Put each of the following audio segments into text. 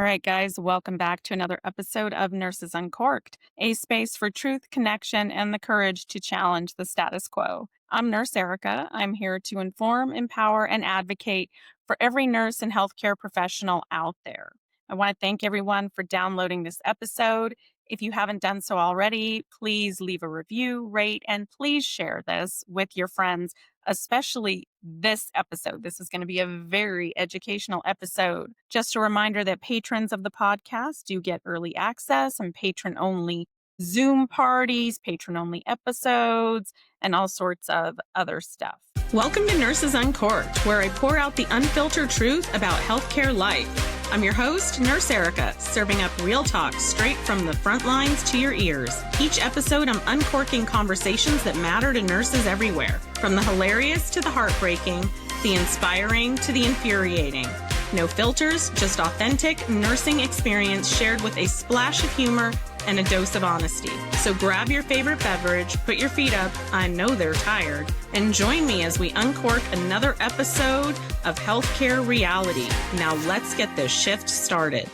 right, guys, welcome back to another episode of Nurses Uncorked, a space for truth, connection, and the courage to challenge the status quo. I'm Nurse Erica. I'm here to inform, empower, and advocate for every nurse and healthcare professional out there. I want to thank everyone for downloading this episode. If you haven't done so already, please leave a review, rate, and please share this with your friends, especially this episode. This is going to be a very educational episode. Just a reminder that patrons of the podcast do get early access and patron-only Zoom parties, patron-only episodes, and all sorts of other stuff. Welcome to Nurses Uncorked, where I pour out the unfiltered truth about healthcare life. I'm your host, Nurse Erica, serving up real talk straight from the front lines to your ears. Each episode, I'm uncorking conversations that matter to nurses everywhere, from the hilarious to the heartbreaking, the inspiring to the infuriating. No filters, just authentic nursing experience shared with a splash of humor and a dose of honesty. So grab your favorite beverage, put your feet up, I know they're tired, and join me as we uncork another episode of Healthcare Reality. Now let's get this shift started.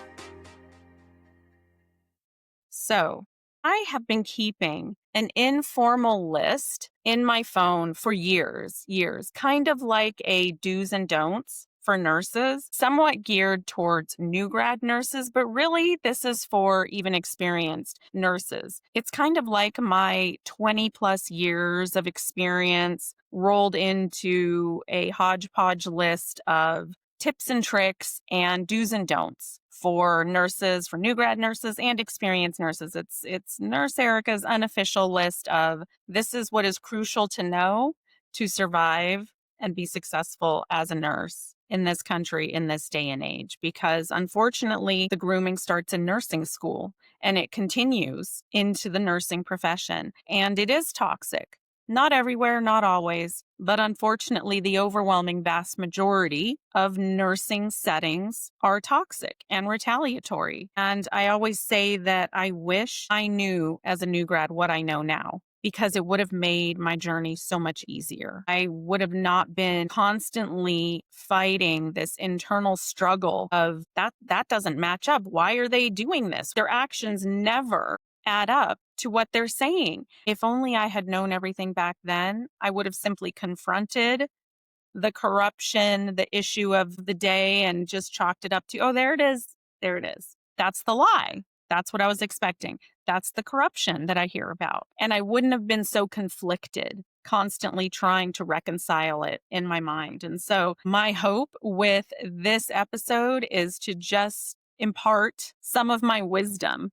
So I have been keeping an informal list in my phone for years, kind of like a do's and don'ts for nurses, somewhat geared towards new grad nurses, but really this is for even experienced nurses. It's kind of like my 20 plus years of experience rolled into a hodgepodge list of tips and tricks and do's and don'ts for nurses, for new grad nurses and experienced nurses. It's Nurse Erica's unofficial list of this is what is crucial to know to survive and be successful as a nurse in this country in this day and age, because unfortunately the grooming starts in nursing school and it continues into the nursing profession, and it is toxic. Not everywhere, not always, but unfortunately the overwhelming vast majority of nursing settings are toxic and retaliatory. And I always say that I wish I knew as a new grad what I know now, because it would have made my journey so much easier. I would have not been constantly fighting this internal struggle of that doesn't match up. Why are they doing this? Their actions never add up to what they're saying. If only I had known everything back then, I would have simply confronted the corruption, the issue of the day, and just chalked it up to, oh, there it is. There it is. That's the lie. That's what I was expecting. That's the corruption that I hear about. And I wouldn't have been so conflicted, constantly trying to reconcile it in my mind. And so my hope with this episode is to just impart some of my wisdom.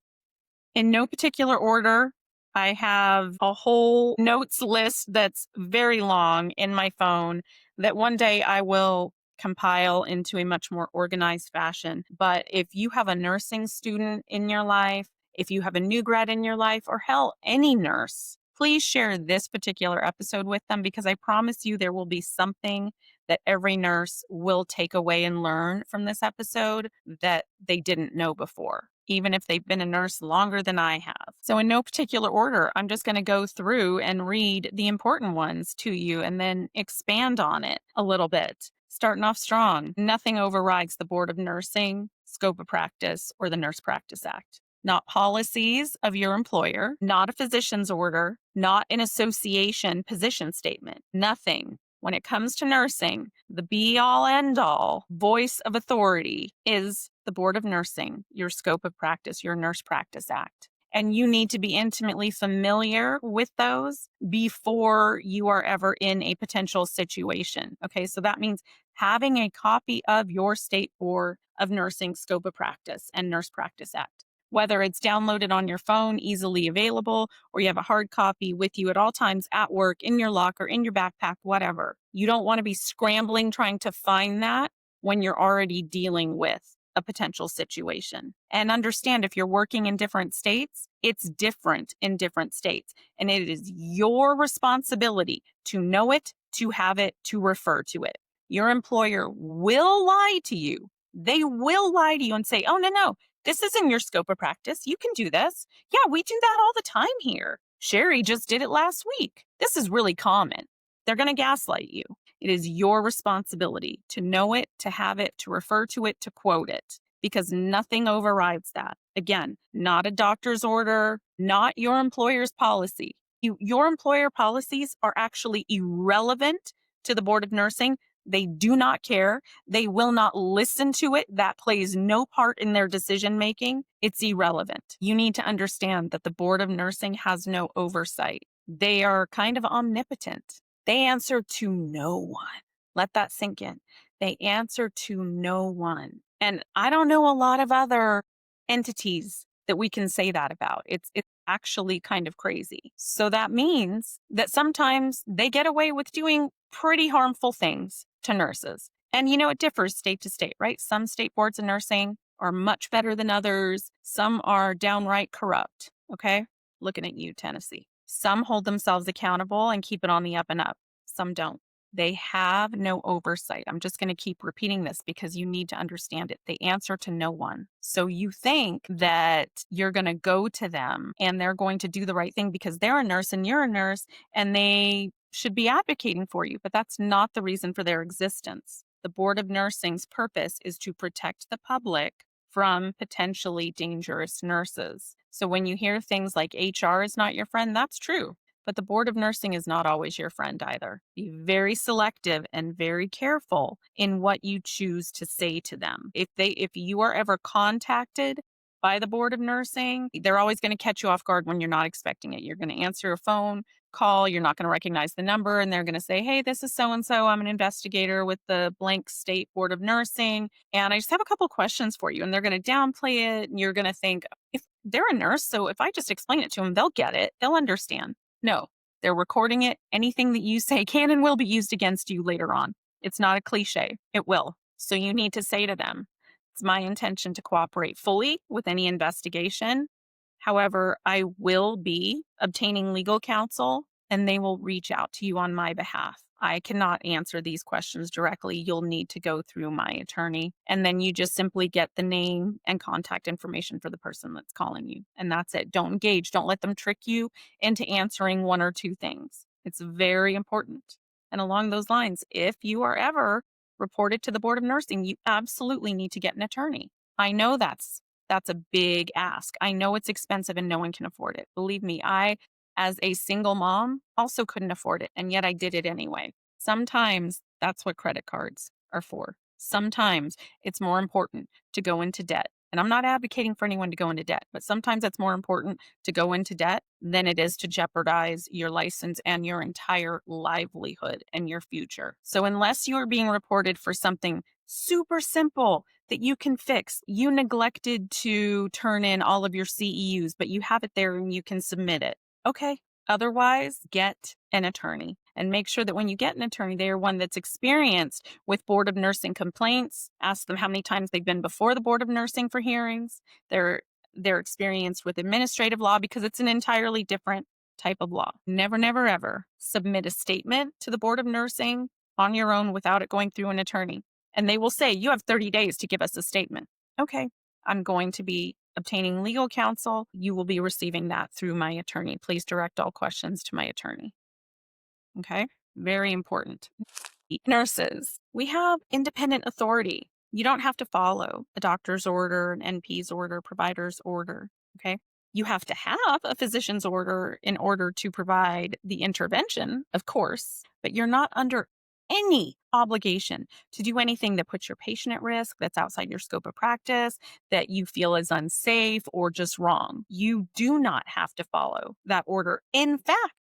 In no particular order, I have a whole notes list that's very long in my phone that one day I will compile into a much more organized fashion. But if you have a nursing student in your life, if you have a new grad in your life, or hell, any nurse, please share this particular episode with them, because I promise you there will be something that every nurse will take away and learn from this episode that they didn't know before, even if they've been a nurse longer than I have. So in no particular order, I'm just going to go through and read the important ones to you and then expand on it a little bit. Starting off strong, nothing overrides the Board of Nursing, Scope of Practice, or the Nurse Practice Act. Not policies of your employer, not a physician's order, not an association position statement, nothing. When it comes to nursing, the be-all, end-all voice of authority is the Board of Nursing, your Scope of Practice, your Nurse Practice Act. And you need to be intimately familiar with those before you are ever in a potential situation. Okay, so that means having a copy of your State Board of Nursing Scope of Practice and Nurse Practice Act. Whether it's downloaded on your phone, easily available, or you have a hard copy with you at all times at work, in your locker, in your backpack, whatever. You don't want to be scrambling trying to find that when you're already dealing with a potential situation. And understand, if you're working in different states, it's different in different states. And it is your responsibility to know it, to have it, to refer to it. Your employer will lie to you. They will lie to you and say, oh, no, this isn't your scope of practice. You can do this. Yeah, we do that all the time here. Sherry just did it last week. This is really common. They're going to gaslight you. It is your responsibility to know it, to have it, to refer to it, to quote it. because nothing overrides that. Again, not a doctor's order, not your employer's policy. Your employer policies are actually irrelevant to the Board of Nursing. They do not care. They will not listen to it. That plays no part in their decision making. It's irrelevant. You need to understand that the Board of Nursing has no oversight. They are kind of omnipotent. They answer to no one. Let that sink in. They answer to no one. And I don't know a lot of other entities that we can say that about. It's actually kind of crazy. So that means that sometimes they get away with doing pretty harmful things to nurses. And it differs state to state, right? Some state boards of nursing are much better than others. Some are downright corrupt. Okay. Looking at you, Tennessee. Some hold themselves accountable and keep it on the up and up. Some don't. They have no oversight. I'm just going to keep repeating this because you need to understand it. They answer to no one. So you think that you're going to go to them and they're going to do the right thing because they're a nurse and you're a nurse and they should be advocating for you, but that's not the reason for their existence. The Board of Nursing's purpose is to protect the public from potentially dangerous nurses. So when you hear things like HR is not your friend, that's true. But the Board of Nursing is not always your friend either. Be very selective and very careful in what you choose to say to them. If you are ever contacted by the Board of Nursing, they're always going to catch you off guard when you're not expecting it. You're going to answer a phone call, you're not going to recognize the number, and they're going to say, "Hey, this is so and so. I'm an investigator with the blank state Board of Nursing, and I just have a couple questions for you." And they're going to downplay it, and you're going to think, if they're a nurse, so if I just explain it to them, they'll get it, they'll understand. No, they're recording it. Anything that you say can and will be used against you later on. It's not a cliche. It will. So you need to say to them, it's my intention to cooperate fully with any investigation. However, I will be obtaining legal counsel and they will reach out to you on my behalf. I cannot answer these questions directly. You'll need to go through my attorney. And then you just simply get the name and contact information for the person that's calling you. And that's it. Don't engage. Don't let them trick you into answering one or two things. It's very important. And along those lines, if you are ever reported to the Board of Nursing, you absolutely need to get an attorney. I know that's a big ask. I know it's expensive and no one can afford it. Believe me, I, as a single mom, also couldn't afford it, and yet I did it anyway. Sometimes that's what credit cards are for. Sometimes it's more important to go into debt. And I'm not advocating for anyone to go into debt, but sometimes it's more important to go into debt than it is to jeopardize your license and your entire livelihood and your future. So unless you are being reported for something super simple that you can fix, you neglected to turn in all of your CEUs, but you have it there and you can submit it. Okay. Otherwise, get an attorney and make sure that when you get an attorney, they are one that's experienced with Board of Nursing complaints. Ask them how many times they've been before the Board of Nursing for hearings. They're experienced with administrative law because it's an entirely different type of law. Never, never, ever submit a statement to the Board of Nursing on your own without it going through an attorney. And they will say, you have 30 days to give us a statement. Okay, I'm going to be obtaining legal counsel. You will be receiving that through my attorney. Please direct all questions to my attorney. Okay, very important. Nurses, we have independent authority. You don't have to follow a doctor's order, an NP's order, provider's order. Okay, you have to have a physician's order in order to provide the intervention, of course, but you're not under any obligation to do anything that puts your patient at risk, that's outside your scope of practice, that you feel is unsafe or just wrong. You do not have to follow that order. In fact,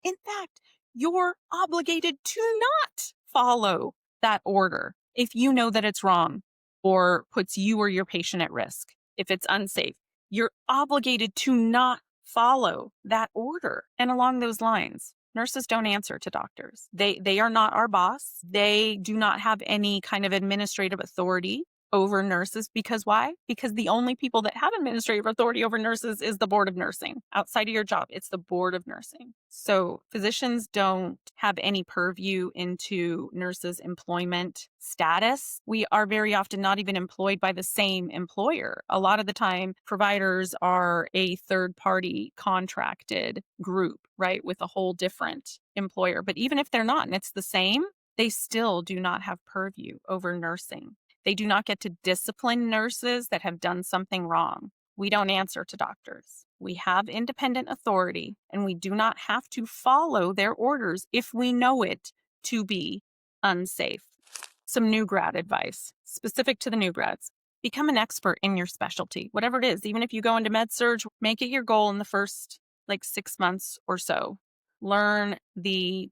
you're obligated to not follow that order if you know that it's wrong or puts you or your patient at risk. If it's unsafe, you're obligated to not follow that order. And along those lines, nurses don't answer to doctors. They are not our boss. They do not have any kind of administrative authority over nurses. Because why? Because the only people that have administrative authority over nurses is the Board of Nursing. Outside of your job, it's the Board of Nursing. So physicians don't have any purview into nurses' employment status. We are very often not even employed by the same employer. A lot of the time, providers are a third-party contracted group, right, with a whole different employer. But even if they're not and it's the same, they still do not have purview over nursing. They do not get to discipline nurses that have done something wrong. We don't answer to doctors. We have independent authority, and we do not have to follow their orders if we know it to be unsafe. Some new grad advice specific to the new grads. Become an expert in your specialty, whatever it is. Even if you go into med surg, make it your goal in the first 6 months or so. Learn the,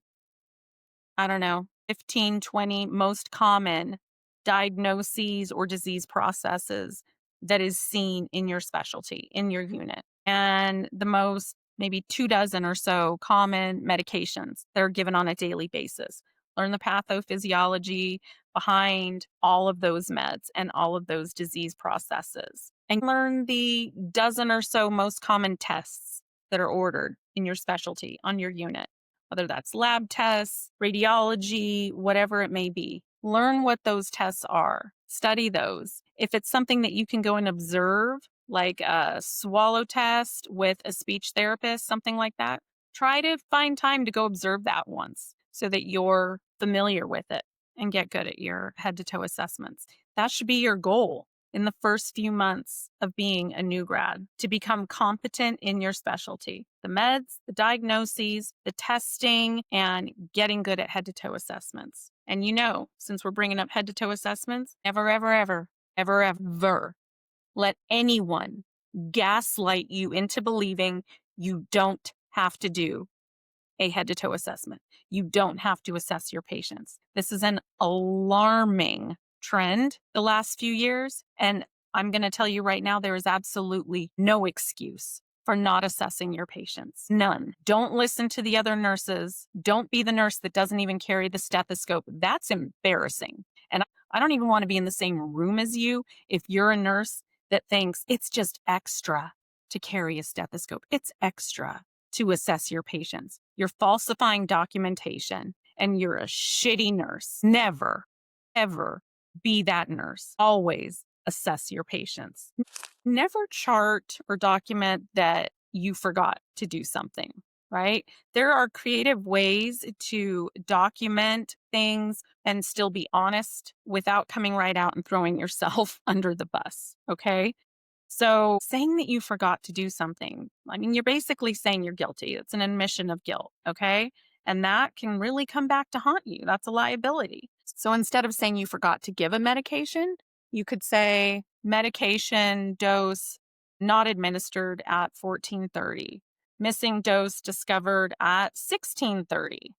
15, 20 most common diagnoses or disease processes that is seen in your specialty, in your unit, and the most maybe 24 or so common medications that are given on a daily basis. Learn the pathophysiology behind all of those meds and all of those disease processes. And learn the dozen or so most common tests that are ordered in your specialty on your unit, whether that's lab tests, radiology, whatever it may be. Learn what those tests are, study those. If it's something that you can go and observe, like a swallow test with a speech therapist, something like that, try to find time to go observe that once so that you're familiar with it and get good at your head to toe assessments. That should be your goal in the first few months of being a new grad, to become competent in your specialty. The meds, the diagnoses, the testing, and getting good at head to toe assessments. And since we're bringing up head to toe assessments, never, ever, ever, ever, ever let anyone gaslight you into believing you don't have to do a head to toe assessment. You don't have to assess your patients. This is an alarming trend the last few years. And I'm going to tell you right now, there is absolutely no excuse for not assessing your patients. None. Don't listen to the other nurses. Don't be the nurse that doesn't even carry the stethoscope. That's embarrassing. And I don't even want to be in the same room as you if you're a nurse that thinks it's just extra to carry a stethoscope. It's extra to assess your patients. You're falsifying documentation and you're a shitty nurse. Never, ever be that nurse. Always assess your patients. Never chart or document that you forgot to do something, right? There are creative ways to document things and still be honest without coming right out and throwing yourself under the bus, okay? So saying that you forgot to do something, you're basically saying you're guilty. It's an admission of guilt, okay? And that can really come back to haunt you. That's a liability. So instead of saying you forgot to give a medication, you could say medication dose not administered at 14:30, missing dose discovered at 16:30,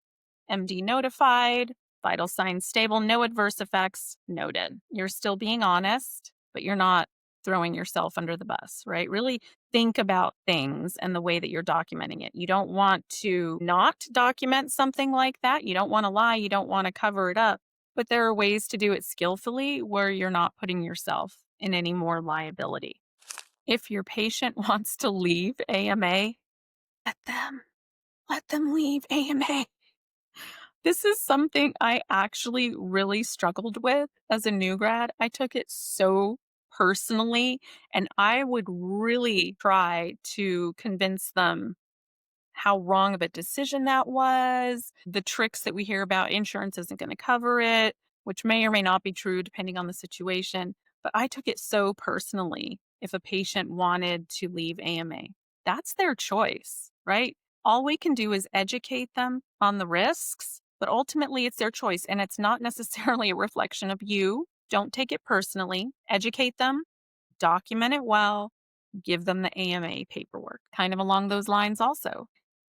MD notified, vital signs stable, no adverse effects noted. You're still being honest, but you're not throwing yourself under the bus, right? Really think about things and the way that you're documenting it. You don't want to not document something like that. You don't want to lie. You don't want to cover it up. But there are ways to do it skillfully where you're not putting yourself in any more liability. If your patient wants to leave AMA, let them leave AMA. This is something I actually really struggled with as a new grad. I took it so personally, and I would really try to convince them how wrong of a decision that was. The tricks that we hear about, insurance isn't going to cover it, which may or may not be true depending on the situation. But I took it so personally if a patient wanted to leave AMA. That's their choice, right? All we can do is educate them on the risks, but ultimately it's their choice, and it's not necessarily a reflection of you. Don't take it personally. Educate them, document it well, give them the AMA paperwork. Kind of along those lines also.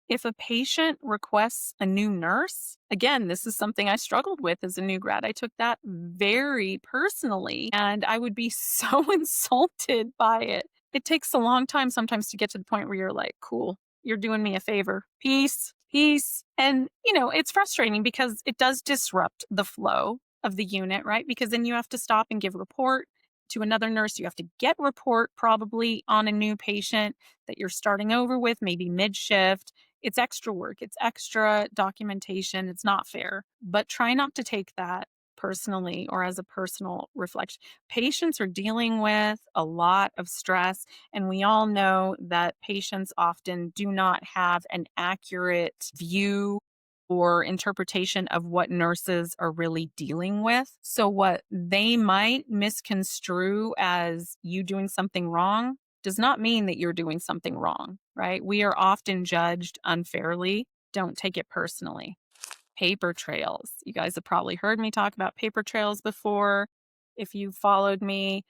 If a patient requests a new nurse, again, this is something I struggled with as a new grad. I took that very personally, and I would be so insulted by it. It takes a long time sometimes to get to the point where you're like, cool, you're doing me a favor. Peace, peace. And, it's frustrating because it does disrupt the flow of the unit, right? Because then you have to stop and give a report to another nurse. You have to get report probably on a new patient that you're starting over with, maybe mid-shift. It's extra work. It's extra documentation. It's not fair. But try not to take that personally or as a personal reflection. Patients are dealing with a lot of stress, and we all know that patients often do not have an accurate view or interpretation of what nurses are really dealing with. So, what they might misconstrue as you doing something wrong does not mean that you're doing something wrong, right? We are often judged unfairly. Don't take it personally. Paper trails. You guys have probably heard me talk about paper trails before. If you followed me,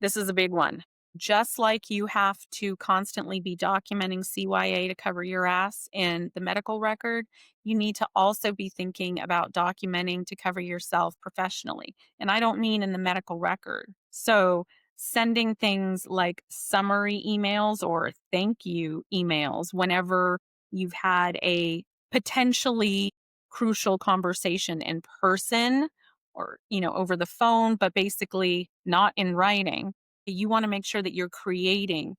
this is a big one. Just like you have to constantly be documenting CYA to cover your ass in the medical record, you need to also be thinking about documenting to cover yourself professionally. And I don't mean in the medical record. So, sending things like summary emails or thank you emails whenever you've had a potentially crucial conversation in person or, over the phone, but basically not in writing. You want to make sure that you're creating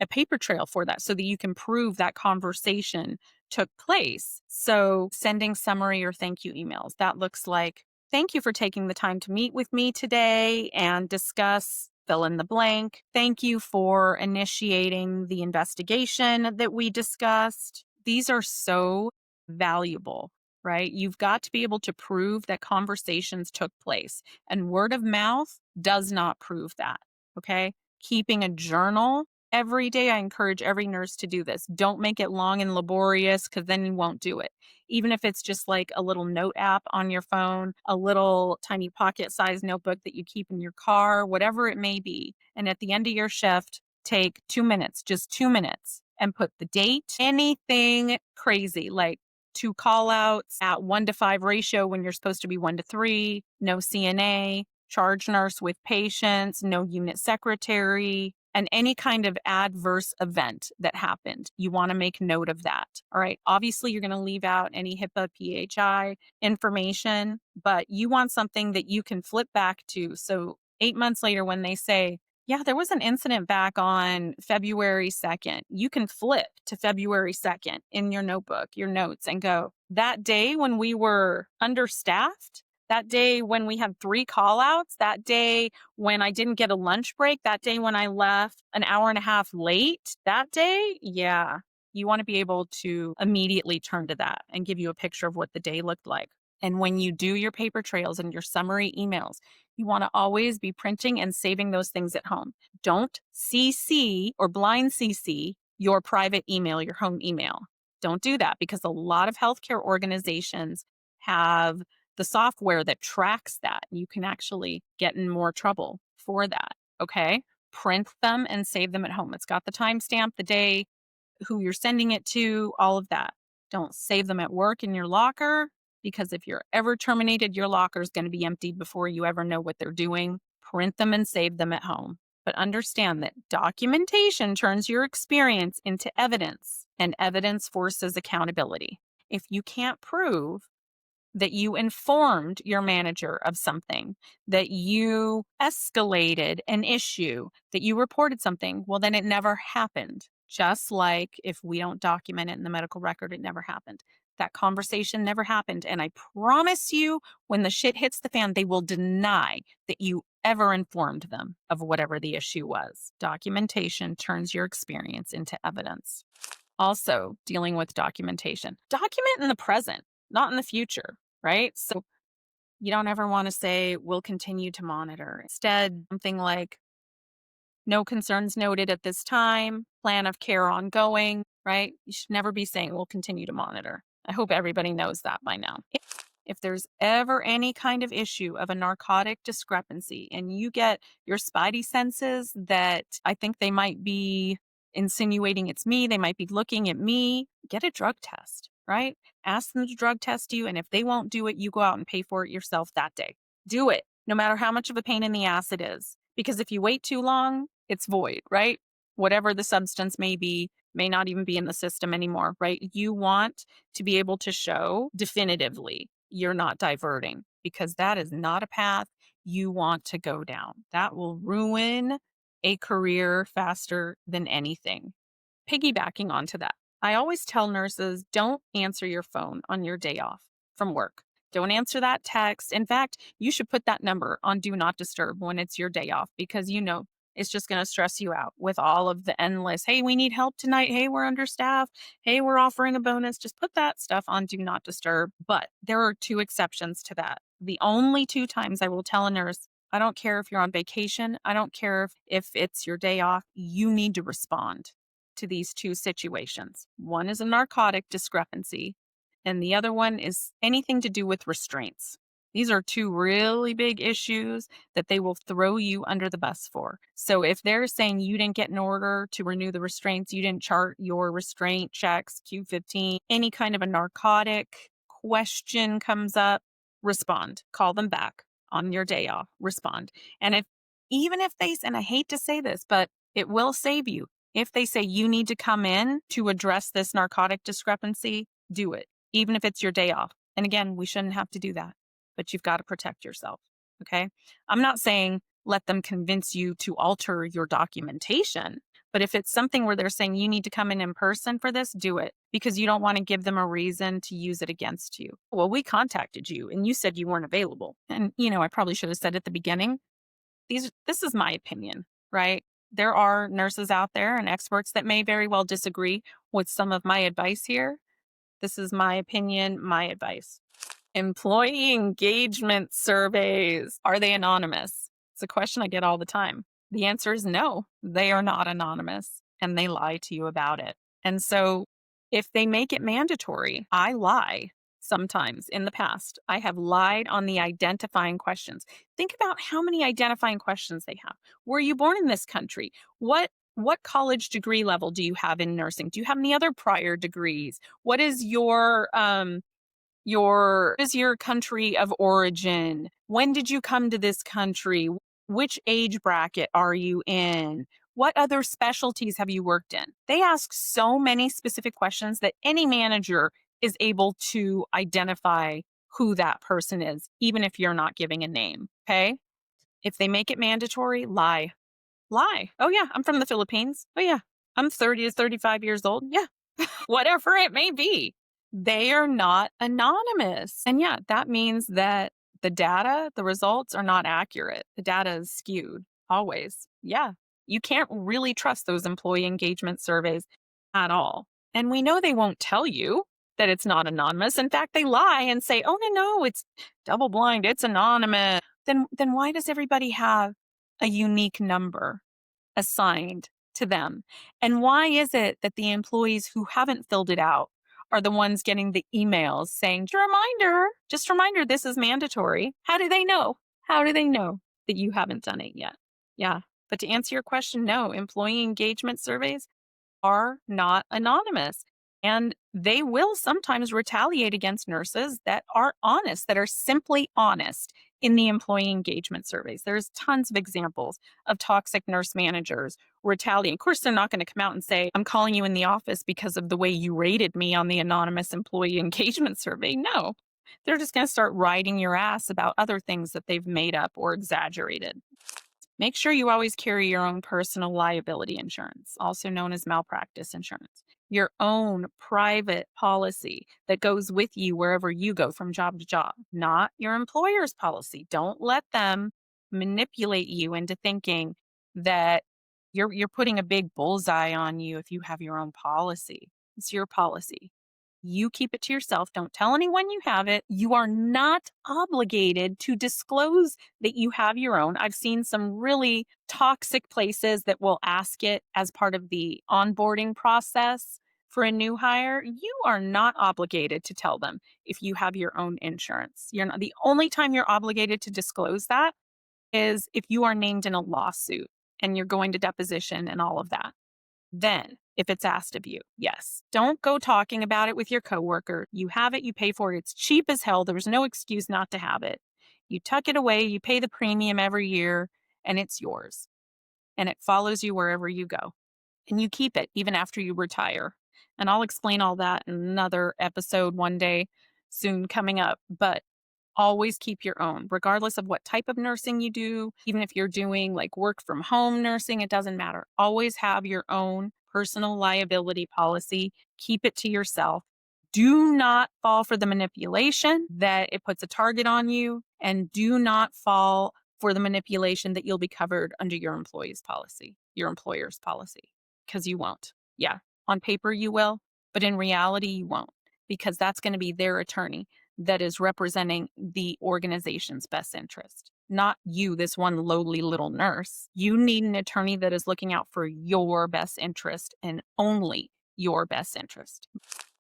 a paper trail for that so that you can prove that conversation took place. So, sending summary or thank you emails, that looks like, thank you for taking the time to meet with me today and discuss fill in the blank. Thank you for initiating the investigation that we discussed. These are so valuable, right? You've got to be able to prove that conversations took place, and word of mouth does not prove that. Okay. Keeping a journal every day. I encourage every nurse to do this. Don't make it long and laborious because then you won't do it. Even if it's just like a little note app on your phone, a little tiny pocket sized notebook that you keep in your car, whatever it may be. And at the end of your shift, take 2 minutes, just 2 minutes, and put the date, anything crazy like 2 call outs at 1:5 ratio when you're supposed to be 1:3, no CNA, charge nurse with patients, no unit secretary, and any kind of adverse event that happened. You want to make note of that. All right. Obviously, you're going to leave out any HIPAA, PHI information, but you want something that you can flip back to. So 8 months later, when they say, yeah, there was an incident back on February 2nd, you can flip to February 2nd in your notebook, your notes, and go, that day when we were understaffed, that day when we had 3 call outs, that day when I didn't get a lunch break, that day when I left an hour and a half late, that day, yeah, you want to be able to immediately turn to that and give you a picture of what the day looked like. And when you do your paper trails and your summary emails, you want to always be printing and saving those things at home. Don't CC or blind CC your private email, your home email. Don't do that because a lot of healthcare organizations have the software that tracks that. You can actually get in more trouble for that. Okay. Print them and save them at home. It's got the timestamp, the day, who you're sending it to, all of that. Don't save them at work in your locker because if you're ever terminated, your locker is going to be emptied before you ever know what they're doing. Print them and save them at home. But understand that documentation turns your experience into evidence, and evidence forces accountability. If you can't prove that you informed your manager of something, that you escalated an issue, that you reported something, well, then it never happened. Just like if we don't document it in the medical record, it never happened. That conversation never happened. And I promise you, when the shit hits the fan, they will deny that you ever informed them of whatever the issue was. Documentation turns your experience into evidence. Also, dealing with documentation. Document in the present, not in the future, right? So you don't ever want to say, we'll continue to monitor. Instead, something like, no concerns noted at this time, plan of care ongoing, right? You should never be saying, we'll continue to monitor. I hope everybody knows that by now. If there's ever any kind of issue of a narcotic discrepancy and you get your spidey senses that I think they might be insinuating it's me, they might be looking at me, get a drug test, right? Ask them to drug test you. And if they won't do it, you go out and pay for it yourself that day. Do it, no matter how much of a pain in the ass it is. Because if you wait too long, it's void, right? Whatever the substance may be, may not even be in the system anymore, right? You want to be able to show definitively you're not diverting, because that is not a path you want to go down. That will ruin a career faster than anything. Piggybacking onto that, I always tell nurses, don't answer your phone on your day off from work. Don't answer that text. In fact, you should put that number on do not disturb when it's your day off, because It's just going to stress you out with all of the endless, hey, we need help tonight. Hey, we're understaffed. Hey, we're offering a bonus. Just put that stuff on do not disturb. But there are two exceptions to that. The only two times I will tell a nurse, I don't care if you're on vacation. I don't care if it's your day off. You need to respond to these two situations. One is a narcotic discrepancy, and the other one is anything to do with restraints. These are two really big issues that they will throw you under the bus for. So if they're saying you didn't get an order to renew the restraints, you didn't chart your restraint checks, Q15, any kind of a narcotic question comes up, respond. Call them back on your day off, respond. And even if they, and I hate to say this, but it will save you. If they say you need to come in to address this narcotic discrepancy, do it, even if it's your day off. And again, we shouldn't have to do that, but you've got to protect yourself. Okay. I'm not saying let them convince you to alter your documentation, but if it's something where they're saying you need to come in person for this, do it, because you don't want to give them a reason to use it against you. Well, we contacted you and you said you weren't available. And, I probably should have said at the beginning, this is my opinion, right? There are nurses out there and experts that may very well disagree with some of my advice here. This is my opinion, my advice. Employee engagement surveys, are they anonymous? It's a question I get all the time. The answer is no, they are not anonymous, and they lie to you about it. And so if they make it mandatory, I lie. Sometimes in the past, I have lied on the identifying questions. Think about how many identifying questions they have. Were you born in this country? What college degree level do you have in nursing? Do you have any other prior degrees? What is your country of origin? When did you come to this country? Which age bracket are you in? What other specialties have you worked in? They ask so many specific questions that any manager is able to identify who that person is, even if you're not giving a name. Okay. If they make it mandatory, lie. Lie. Oh, yeah, I'm from the Philippines. Oh, yeah, I'm 30 to 35 years old. Yeah, whatever it may be. They are not anonymous. And yeah, that means that the data, the results are not accurate. The data is skewed always. Yeah, you can't really trust those employee engagement surveys at all. And we know they won't tell you that it's not anonymous. In fact, they lie and say, oh, no, it's double blind, it's anonymous. Then why does everybody have a unique number assigned to them? And why is it that the employees who haven't filled it out are the ones getting the emails saying, just a reminder, this is mandatory? How do they know? How do they know that you haven't done it yet? Yeah. But to answer your question, no, employee engagement surveys are not anonymous. And they will sometimes retaliate against nurses that are honest, that are simply honest in the employee engagement surveys. There's tons of examples of toxic nurse managers retaliating. Of course, they're not going to come out and say, I'm calling you in the office because of the way you rated me on the anonymous employee engagement survey. No, they're just going to start riding your ass about other things that they've made up or exaggerated. Make sure you always carry your own personal liability insurance, also known as malpractice insurance, your own private policy that goes with you wherever you go from job to job, not your employer's policy. Don't let them manipulate you into thinking that you're putting a big bullseye on you if you have your own policy. It's your policy. You keep it to yourself. Don't tell anyone you have it. You are not obligated to disclose that you have your own. I've seen some really toxic places that will ask it as part of the onboarding process for a new hire. You are not obligated to tell them if you have your own insurance. You're not. The only time you're obligated to disclose that is if you are named in a lawsuit and you're going to deposition and all of that. Then, if it's asked of you, yes. Don't go talking about it with your coworker. You have it, you pay for it. It's cheap as hell. There's no excuse not to have it. You tuck it away, you pay the premium every year, and it's yours. And it follows you wherever you go. And you keep it even after you retire. And I'll explain all that in another episode one day soon coming up. But always keep your own, regardless of what type of nursing you do. Even if you're doing like work from home nursing, it doesn't matter. Always have your own personal liability policy. Keep it to yourself. Do not fall for the manipulation that it puts a target on you, and do not fall for the manipulation that you'll be covered under your employee's policy, your employer's policy, because you won't. Yeah, on paper you will, but in reality you won't, because that's going to be their attorney that is representing the organization's best interest, not you, this one lowly little nurse. You need an attorney that is looking out for your best interest and only your best interest.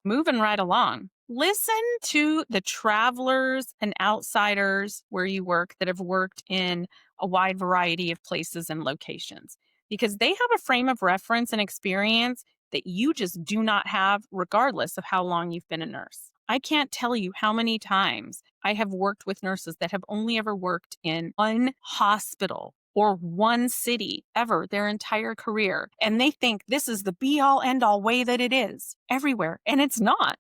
Moving right along. Listen to the travelers and outsiders where you work that have worked in a wide variety of places and locations, because they have a frame of reference and experience that you just do not have, regardless of how long you've been a nurse. I can't tell you how many times I have worked with nurses that have only ever worked in one hospital or one city ever their entire career. And they think this is the be all end all way that it is everywhere. And it's not.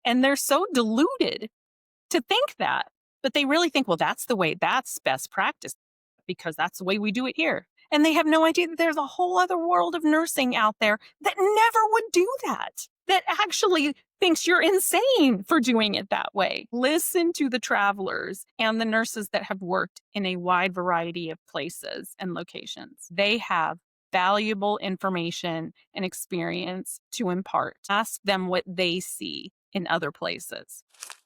And they're so deluded to think that. But they really think, well, that's the way, that's best practice because that's the way we do it here. And they have no idea that there's a whole other world of nursing out there that never would do that actually thinks you're insane for doing it that way. Listen to the travelers and the nurses that have worked in a wide variety of places and locations. They have valuable information and experience to impart. Ask them what they see in other places.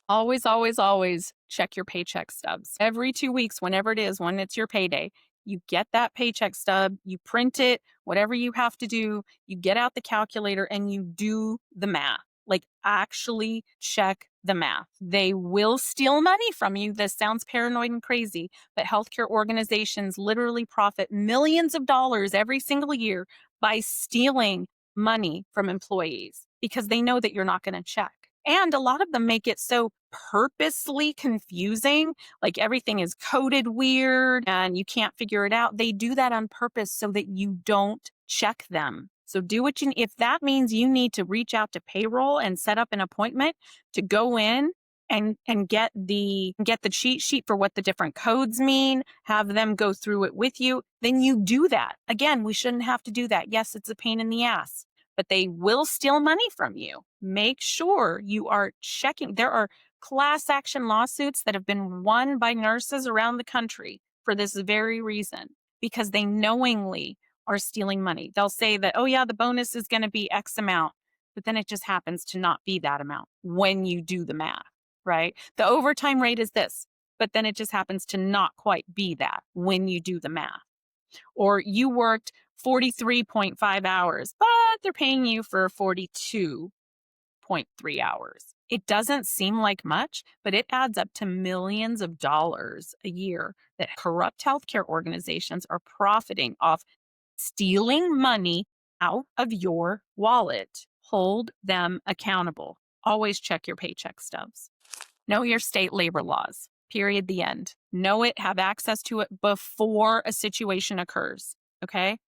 Always, always, always check your paycheck stubs. Every 2 weeks, whenever it is, when it's your payday, you get that paycheck stub, you print it, whatever you have to do, you get out the calculator and you do the math. Like, actually check the math. They will steal money from you. This sounds paranoid and crazy, but healthcare organizations literally profit millions of dollars every single year by stealing money from employees because they know that you're not going to check. And a lot of them make it so purposely confusing, like everything is coded weird and you can't figure it out. They do that on purpose so that you don't check them. So do what you, if that means you need to reach out to payroll and set up an appointment to go in and get the cheat sheet for what the different codes mean, have them go through it with you, then you do that. Again, we shouldn't have to do that. Yes, it's a pain in the ass, but they will steal money from you. Make sure you are checking. There are class action lawsuits that have been won by nurses around the country for this very reason, because they knowingly are stealing money. They'll say that, oh yeah, the bonus is going to be X amount, but then it just happens to not be that amount when you do the math, right? The overtime rate is this, but then it just happens to not quite be that when you do the math. Or you worked 43.5 hours, but they're paying you for 42.3 hours. It doesn't seem like much, but it adds up to millions of dollars a year that corrupt healthcare organizations are profiting off stealing money out of your wallet. Hold them accountable. Always check your paycheck stubs. Know your state labor laws. Period. The end. Know it, have access to it before a situation occurs. Okay?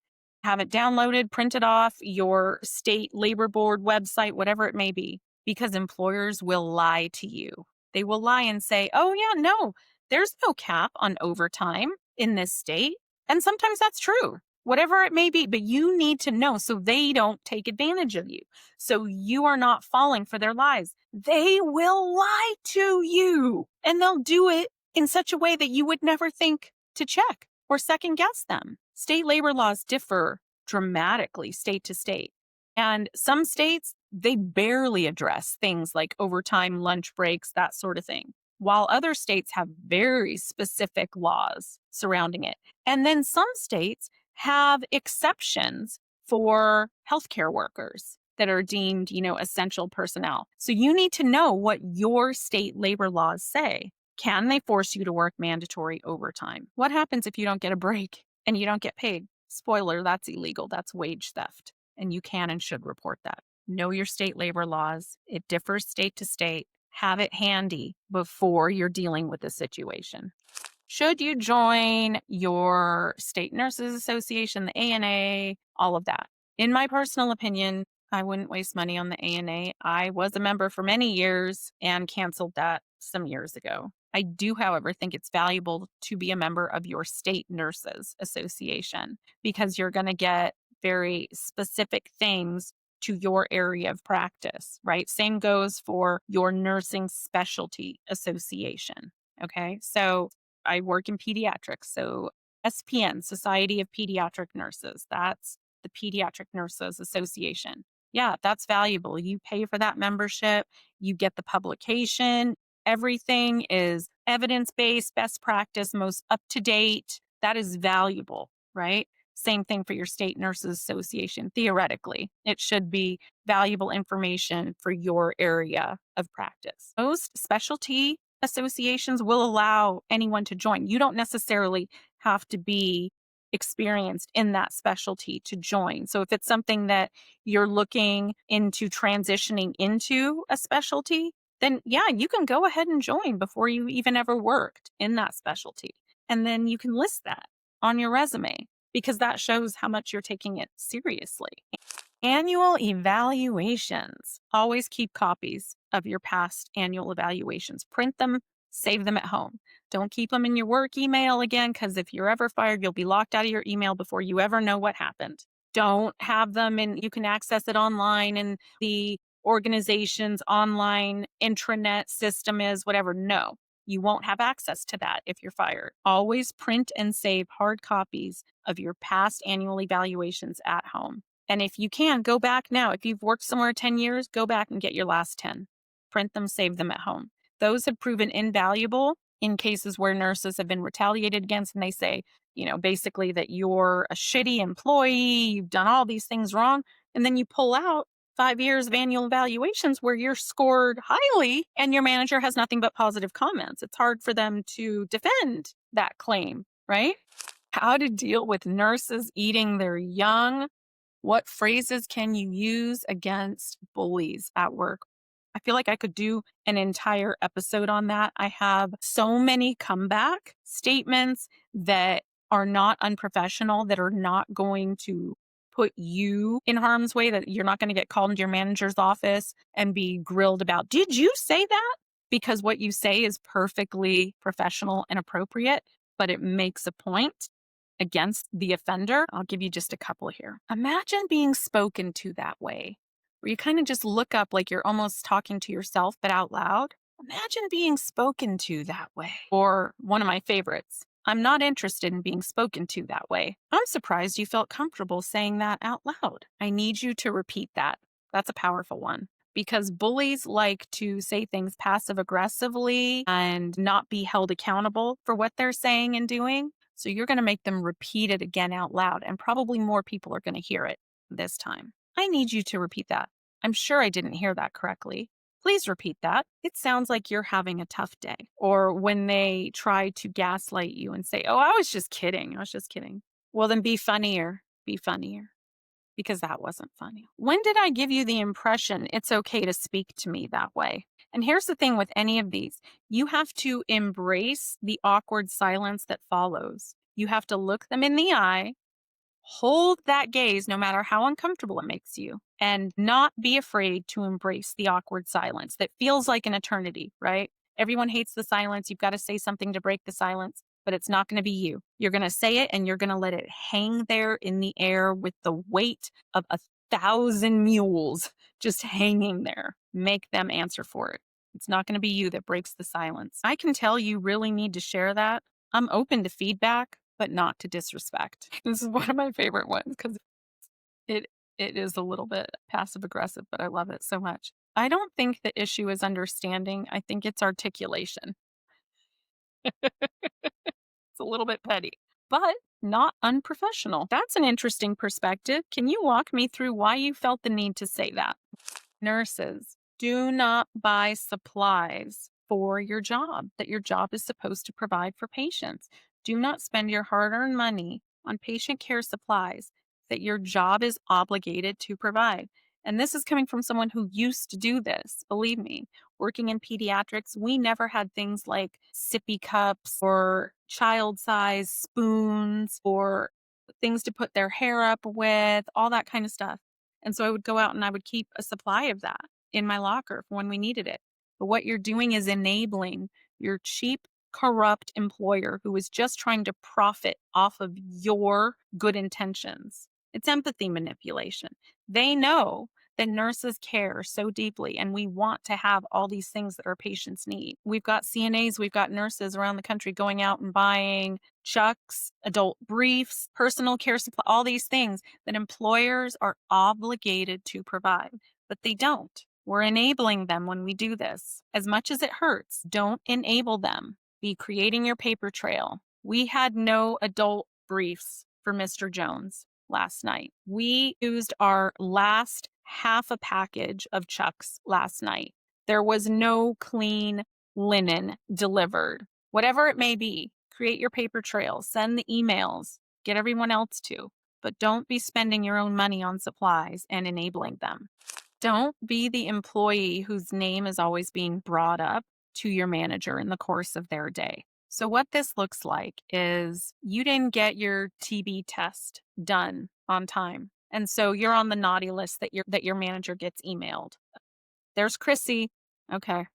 Have it downloaded, printed off your state labor board website, whatever it may be, because employers will lie to you. They will lie and say, oh, yeah, no, there's no cap on overtime in this state. And sometimes that's true, whatever it may be, but you need to know so they don't take advantage of you. So you are not falling for their lies. They will lie to you, and they'll do it in such a way that you would never think to check or second guess them. State labor laws differ dramatically state to state. And some states, they barely address things like overtime, lunch breaks, that sort of thing, while other states have very specific laws surrounding it. And then some states have exceptions for healthcare workers that are deemed, essential personnel. So you need to know what your state labor laws say. Can they force you to work mandatory overtime? What happens if you don't get a break and you don't get paid? Spoiler, that's illegal. That's wage theft. And you can and should report that. Know your state labor laws. It differs state to state. Have it handy before you're dealing with the situation. Should you join your state nurses association, the ANA, all of that? In my personal opinion, I wouldn't waste money on the ANA. I was a member for many years and canceled that some years ago. I do, however, think it's valuable to be a member of your state nurses association because you're going to get very specific things to your area of practice, right? Same goes for your nursing specialty association. Okay. So I work in pediatrics. So SPN, Society of Pediatric Nurses, that's the Pediatric Nurses Association. Yeah, that's valuable. You pay for that membership, you get the publication. Everything is evidence based, best practice, most up to date. That is valuable, right? Same thing for your state nurses association. Theoretically, it should be valuable information for your area of practice. Most specialty associations will allow anyone to join. You don't necessarily have to be experienced in that specialty to join. So if it's something that you're looking into transitioning into a specialty, then yeah, you can go ahead and join before you even ever worked in that specialty. And then you can list that on your resume because that shows how much you're taking it seriously. Annual evaluations. Always keep copies of your past annual evaluations. Print them, save them at home. Don't keep them in your work email again, because if you're ever fired, you'll be locked out of your email before you ever know what happened. Don't have them, and you can access it online and the organization's online intranet system is whatever. No, you won't have access to that if you're fired. Always print and save hard copies of your past annual evaluations at home. And if you can, go back now. If you've worked somewhere 10 years, go back and get your last 10. Print them, save them at home. Those have proven invaluable in cases where nurses have been retaliated against and they say, basically that you're a shitty employee, you've done all these things wrong. And then you pull out 5 years of annual evaluations where you're scored highly and your manager has nothing but positive comments. It's hard for them to defend that claim, right? How to deal with nurses eating their young. What phrases can you use against bullies at work? I feel like I could do an entire episode on that. I have so many comeback statements that are not unprofessional, that are not going to put you in harm's way, that you're not going to get called into your manager's office and be grilled about, did you say that? Because what you say is perfectly professional and appropriate, but it makes a point against the offender. I'll give you just a couple here. Imagine being spoken to that way, where you kind of just look up like you're almost talking to yourself, but out loud. Imagine being spoken to that way. Or one of my favorites, I'm not interested in being spoken to that way. I'm surprised you felt comfortable saying that out loud. I need you to repeat that. That's a powerful one. Because bullies like to say things passive aggressively and not be held accountable for what they're saying and doing. So you're going to make them repeat it again out loud, and probably more people are going to hear it this time. I need you to repeat that. I'm sure I didn't hear that correctly. Please repeat that. It sounds like you're having a tough day. Or when they try to gaslight you and say, oh, I was just kidding. I was just kidding. Well, then be funnier. Be funnier. Because that wasn't funny. When did I give you the impression it's okay to speak to me that way? And here's the thing with any of these, you have to embrace the awkward silence that follows. You have to look them in the eye, hold that gaze no matter how uncomfortable it makes you, and not be afraid to embrace the awkward silence that feels like an eternity, right? Everyone hates the silence. You've got to say something to break the silence, but it's not going to be you. You're going to say it and you're going to let it hang there in the air with the weight of 1,000 mules just hanging there. Make them answer for it. It's not going to be you that breaks the silence. I can tell you really need to share that. I'm open to feedback, but not to disrespect. This is one of my favorite ones because it is a little bit passive aggressive, but I love it so much. I don't think the issue is understanding. I think it's articulation. It's a little bit petty, but not unprofessional. That's an interesting perspective. Can you walk me through why you felt the need to say that? Nurses, do not buy supplies for your job that your job is supposed to provide for patients. Do not spend your hard earned money on patient care supplies that your job is obligated to provide. And this is coming from someone who used to do this. Believe me, working in pediatrics, we never had things like sippy cups or child size spoons or things to put their hair up with, all that kind of stuff. And so I would go out and I would keep a supply of that in my locker for when we needed it. But what you're doing is enabling your cheap, corrupt employer who is just trying to profit off of your good intentions. It's empathy manipulation. They know The nurses care so deeply, and we want to have all these things that our patients need. We've got CNAs, we've got nurses around the country going out and buying chucks, adult briefs, personal care supply, all these things that employers are obligated to provide, but they don't. We're enabling them when we do this. As much as it hurts, don't enable them. Be creating your paper trail. We had no adult briefs for Mr. Jones last night. We used our last half a package of chucks last night. There was no clean linen delivered. Whatever it may be, create your paper trail, send the emails, get everyone else to, but don't be spending your own money on supplies and enabling them. Don't be the employee whose name is always being brought up to your manager in the course of their day. So what this looks like is you didn't get your TB test done on time. And so you're on the naughty list that your manager gets emailed. There's Chrissy. Okay.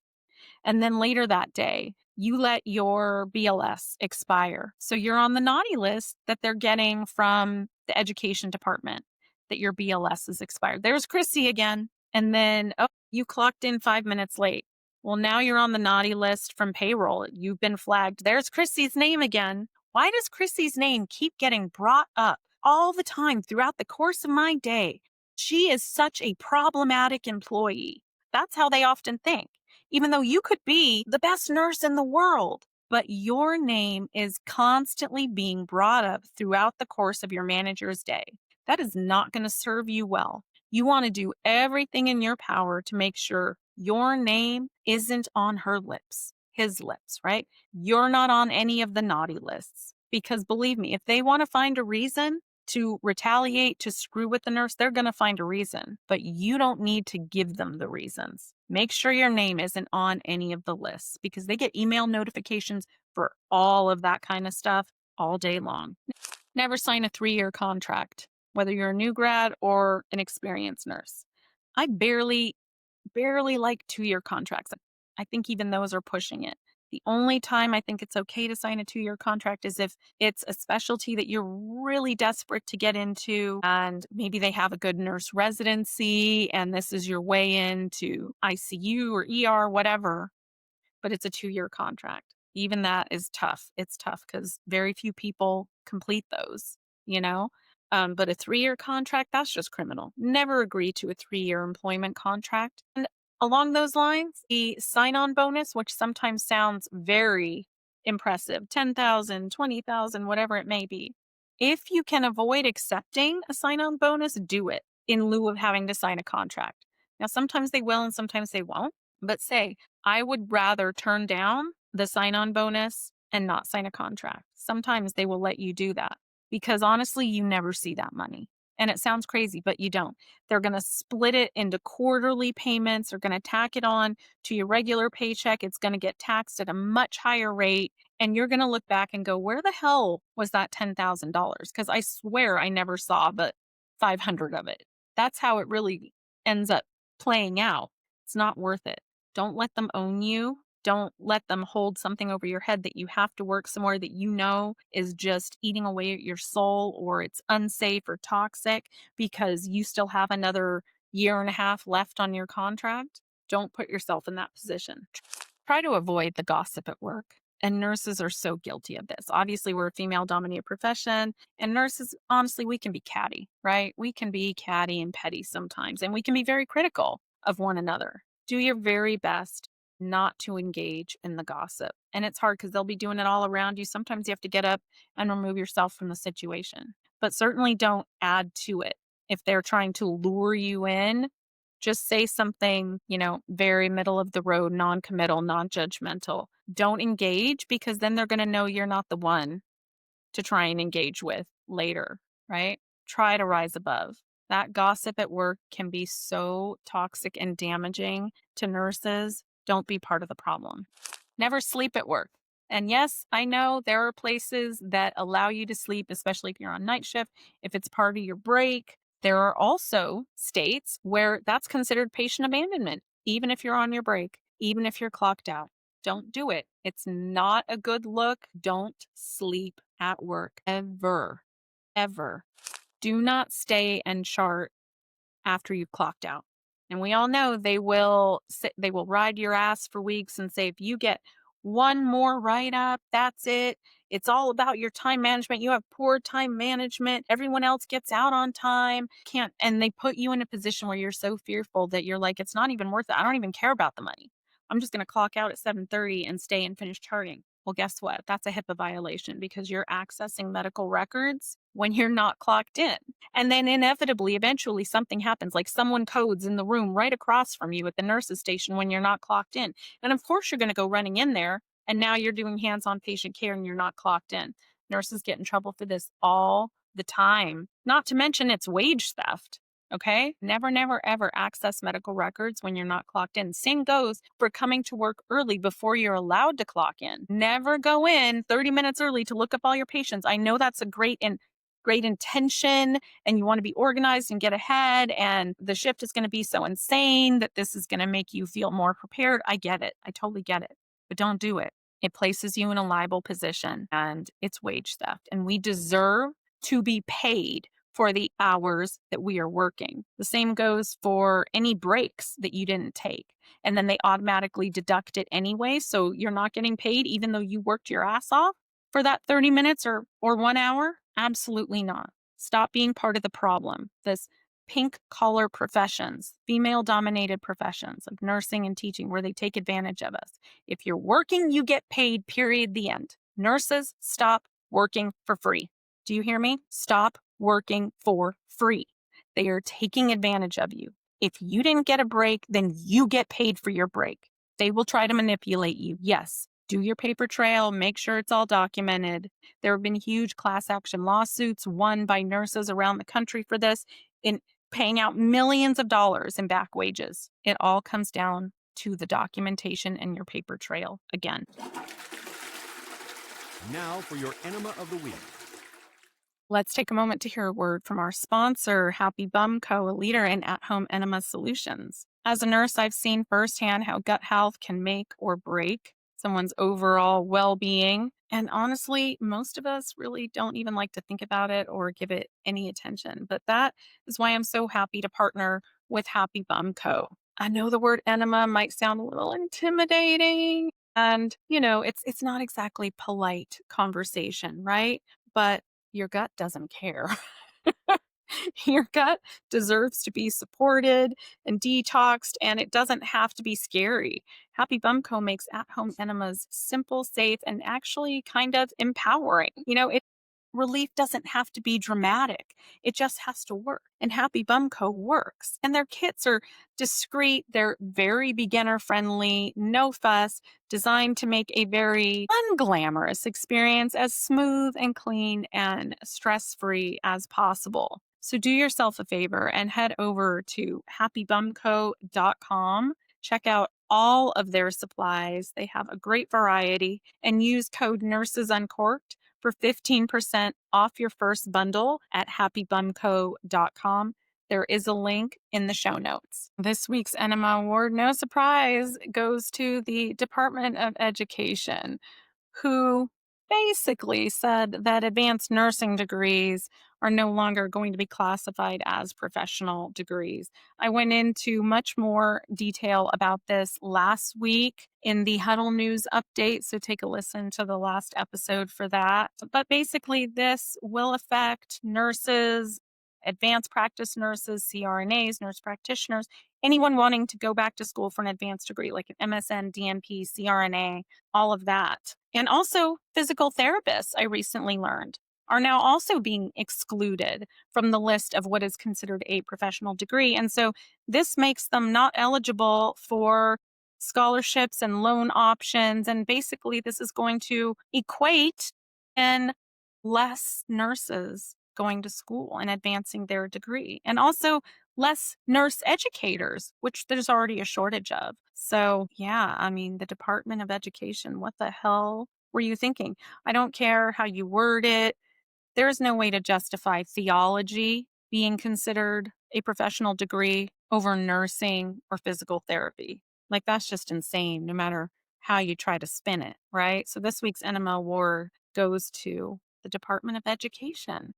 And then later that day, you let your BLS expire. So you're on the naughty list that they're getting from the education department that your BLS is expired. There's Chrissy again. And then, oh, you clocked in 5 minutes late. Well, now you're on the naughty list from payroll. You've been flagged. There's Chrissy's name again. Why does Chrissy's name keep getting brought up all the time throughout the course of my day? She is such a problematic employee. That's how they often think, even though you could be the best nurse in the world. But your name is constantly being brought up throughout the course of your manager's day. That is not going to serve you well. You want to do everything in your power to make sure your name isn't on her lips, his lips, right? You're not on any of the naughty lists. Because believe me, if they want to find a reason to retaliate, to screw with the nurse, they're going to find a reason. But you don't need to give them the reasons. Make sure your name isn't on any of the lists because they get email notifications for all of that kind of stuff all day long. Never sign a 3-year contract, whether you're a new grad or an experienced nurse. I barely like 2-year contracts. I think even those are pushing it. The only time I think it's okay to sign a 2-year contract is if it's a specialty that you're really desperate to get into and maybe they have a good nurse residency and this is your way into ICU or ER, whatever, but it's a 2-year contract. Even that is tough. It's tough because very few people complete those, you know? But a 3-year contract, that's just criminal. Never agree to a 3-year employment contract. And along those lines, the sign-on bonus, which sometimes sounds very impressive, 10,000, 20,000, whatever it may be. If you can avoid accepting a sign-on bonus, do it in lieu of having to sign a contract. Now, sometimes they will and sometimes they won't, but say, I would rather turn down the sign-on bonus and not sign a contract. Sometimes they will let you do that because honestly, you never see that money. And it sounds crazy, but you don't. They're going to split it into quarterly payments. They're going to tack it on to your regular paycheck. It's going to get taxed at a much higher rate. And you're going to look back and go, where the hell was that $10,000? Because I swear I never saw but 500 of it. That's how it really ends up playing out. It's not worth it. Don't let them own you. Don't let them hold something over your head that you have to work somewhere that you know is just eating away at your soul or it's unsafe or toxic because you still have another year and a half left on your contract. Don't put yourself in that position. Try to avoid the gossip at work. And nurses are so guilty of this. Obviously, we're a female dominated profession, and nurses, honestly, we can be catty, right? We can be catty and petty sometimes, and we can be very critical of one another. Do your very best not to engage in the gossip. And it's hard because they'll be doing it all around you. Sometimes you have to get up and remove yourself from the situation, but certainly don't add to it. If they're trying to lure you in, just say something, very middle of the road, non-committal, non-judgmental. Don't engage because then they're going to know you're not the one to try and engage with later, right? Try to rise above. That gossip at work can be so toxic and damaging to nurses. Don't be part of the problem. Never sleep at work. And yes, I know there are places that allow you to sleep, especially if you're on night shift, if it's part of your break. There are also states where that's considered patient abandonment, even if you're on your break, even if you're clocked out. Don't do it. It's not a good look. Don't sleep at work ever, ever. Do not stay and chart after you've clocked out. And we all know they will ride your ass for weeks and say, if you get one more write up, that's it. It's all about your time management. You have poor time management. Everyone else gets out on time. Can't, and they put you in a position where you're so fearful that you're like, it's not even worth it. I don't even care about the money. I'm just going to clock out at 7:30 and stay and finish charting. Well, guess what? That's a HIPAA violation because you're accessing medical records when you're not clocked in. And then inevitably, eventually, something happens, like someone codes in the room right across from you at the nurse's station when you're not clocked in. And of course, you're going to go running in there. And now you're doing hands on patient care and you're not clocked in. Nurses get in trouble for this all the time, not to mention it's wage theft. Okay. Never, never, ever access medical records when you're not clocked in. Same goes for coming to work early before you're allowed to clock in. Never go in 30 minutes early to look up all your patients. I know that's a great intention and you want to be organized and get ahead. And the shift is going to be so insane that this is going to make you feel more prepared. I get it. I totally get it. But don't do it. It places you in a liable position and it's wage theft. And we deserve to be paid for the hours that we are working. The same goes for any breaks that you didn't take. And then they automatically deduct it anyway. So you're not getting paid even though you worked your ass off for that 30 minutes or 1 hour. Absolutely not. Stop being part of the problem. This pink collar professions, female dominated professions like nursing and teaching, where they take advantage of us. If you're working, you get paid, period, the end. Nurses, stop working for free. Do you hear me? Stop working for free. They are taking advantage of you. If you didn't get a break, then you get paid for your break. They will try to manipulate you. Yes. Do your paper trail, make sure it's all documented. There have been huge class action lawsuits won by nurses around the country for this, in paying out millions of dollars in back wages. It all comes down to the documentation and your paper trail again. Now for your enema of the week. Let's take a moment to hear a word from our sponsor, Happy Bum Co., a leader in at-home enema solutions. As a nurse, I've seen firsthand how gut health can make or break someone's overall well-being. And honestly, most of us really don't even like to think about it or give it any attention. But that is why I'm so happy to partner with Happy Bum Co. I know the word enema might sound a little intimidating, and it's not exactly polite conversation, right? But your gut doesn't care. Your gut deserves to be supported and detoxed, and it doesn't have to be scary. Happy Bumco makes at-home enemas simple, safe, and actually kind of empowering. Relief doesn't have to be dramatic. It just has to work. And Happy Bumco works. And their kits are discreet. They're very beginner friendly, no fuss, designed to make a very unglamorous experience as smooth and clean and stress-free as possible. So do yourself a favor and head over to happybumco.com. Check out all of their supplies. They have a great variety, and use code Nurses Uncorked for 15% off your first bundle at happybumco.com. There is a link in the show notes. This week's Enema Award, no surprise, goes to the Department of Education, who basically said that advanced nursing degrees are no longer going to be classified as professional degrees. I went into much more detail about this last week in the Huddle News update, so take a listen to the last episode for that. But basically, this will affect nurses, advanced practice nurses, CRNAs, nurse practitioners, anyone wanting to go back to school for an advanced degree like an MSN, DNP, CRNA, all of that. And also physical therapists, I recently learned, are now also being excluded from the list of what is considered a professional degree. And so this makes them not eligible for scholarships and loan options. And basically, this is going to equate in less nurses going to school and advancing their degree, and also less nurse educators, which there's already a shortage of. So, yeah, I mean, the Department of Education, what the hell were you thinking? I don't care how you word it. There's no way to justify theology being considered a professional degree over nursing or physical therapy. Like, that's just insane, no matter how you try to spin it, right? So, this week's Enema Award goes to the Department of Education.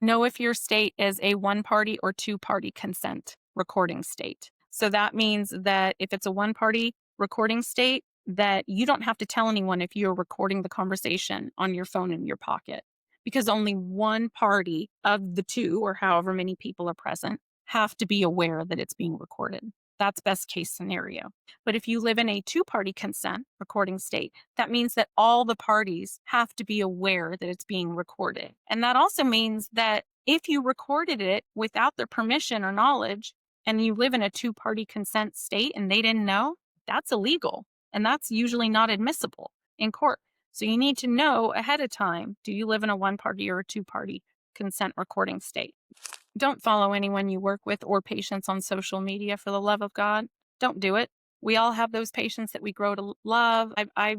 Know if your state is a one-party or two-party consent. recording state. So that means that if it's a one party recording state, that you don't have to tell anyone if you're recording the conversation on your phone in your pocket, because only one party of the two, or however many people are present, have to be aware that it's being recorded. That's best case scenario. But if you live in a two-party consent recording state, that means that all the parties have to be aware that it's being recorded. And that also means that if you recorded it without their permission or knowledge, and you live in a two-party consent state and they didn't know, that's illegal. And that's usually not admissible in court. So you need to know ahead of time, do you live in a one-party or a two-party consent recording state? Don't follow anyone you work with or patients on social media, for the love of God. Don't do it. We all have those patients that we grow to love. I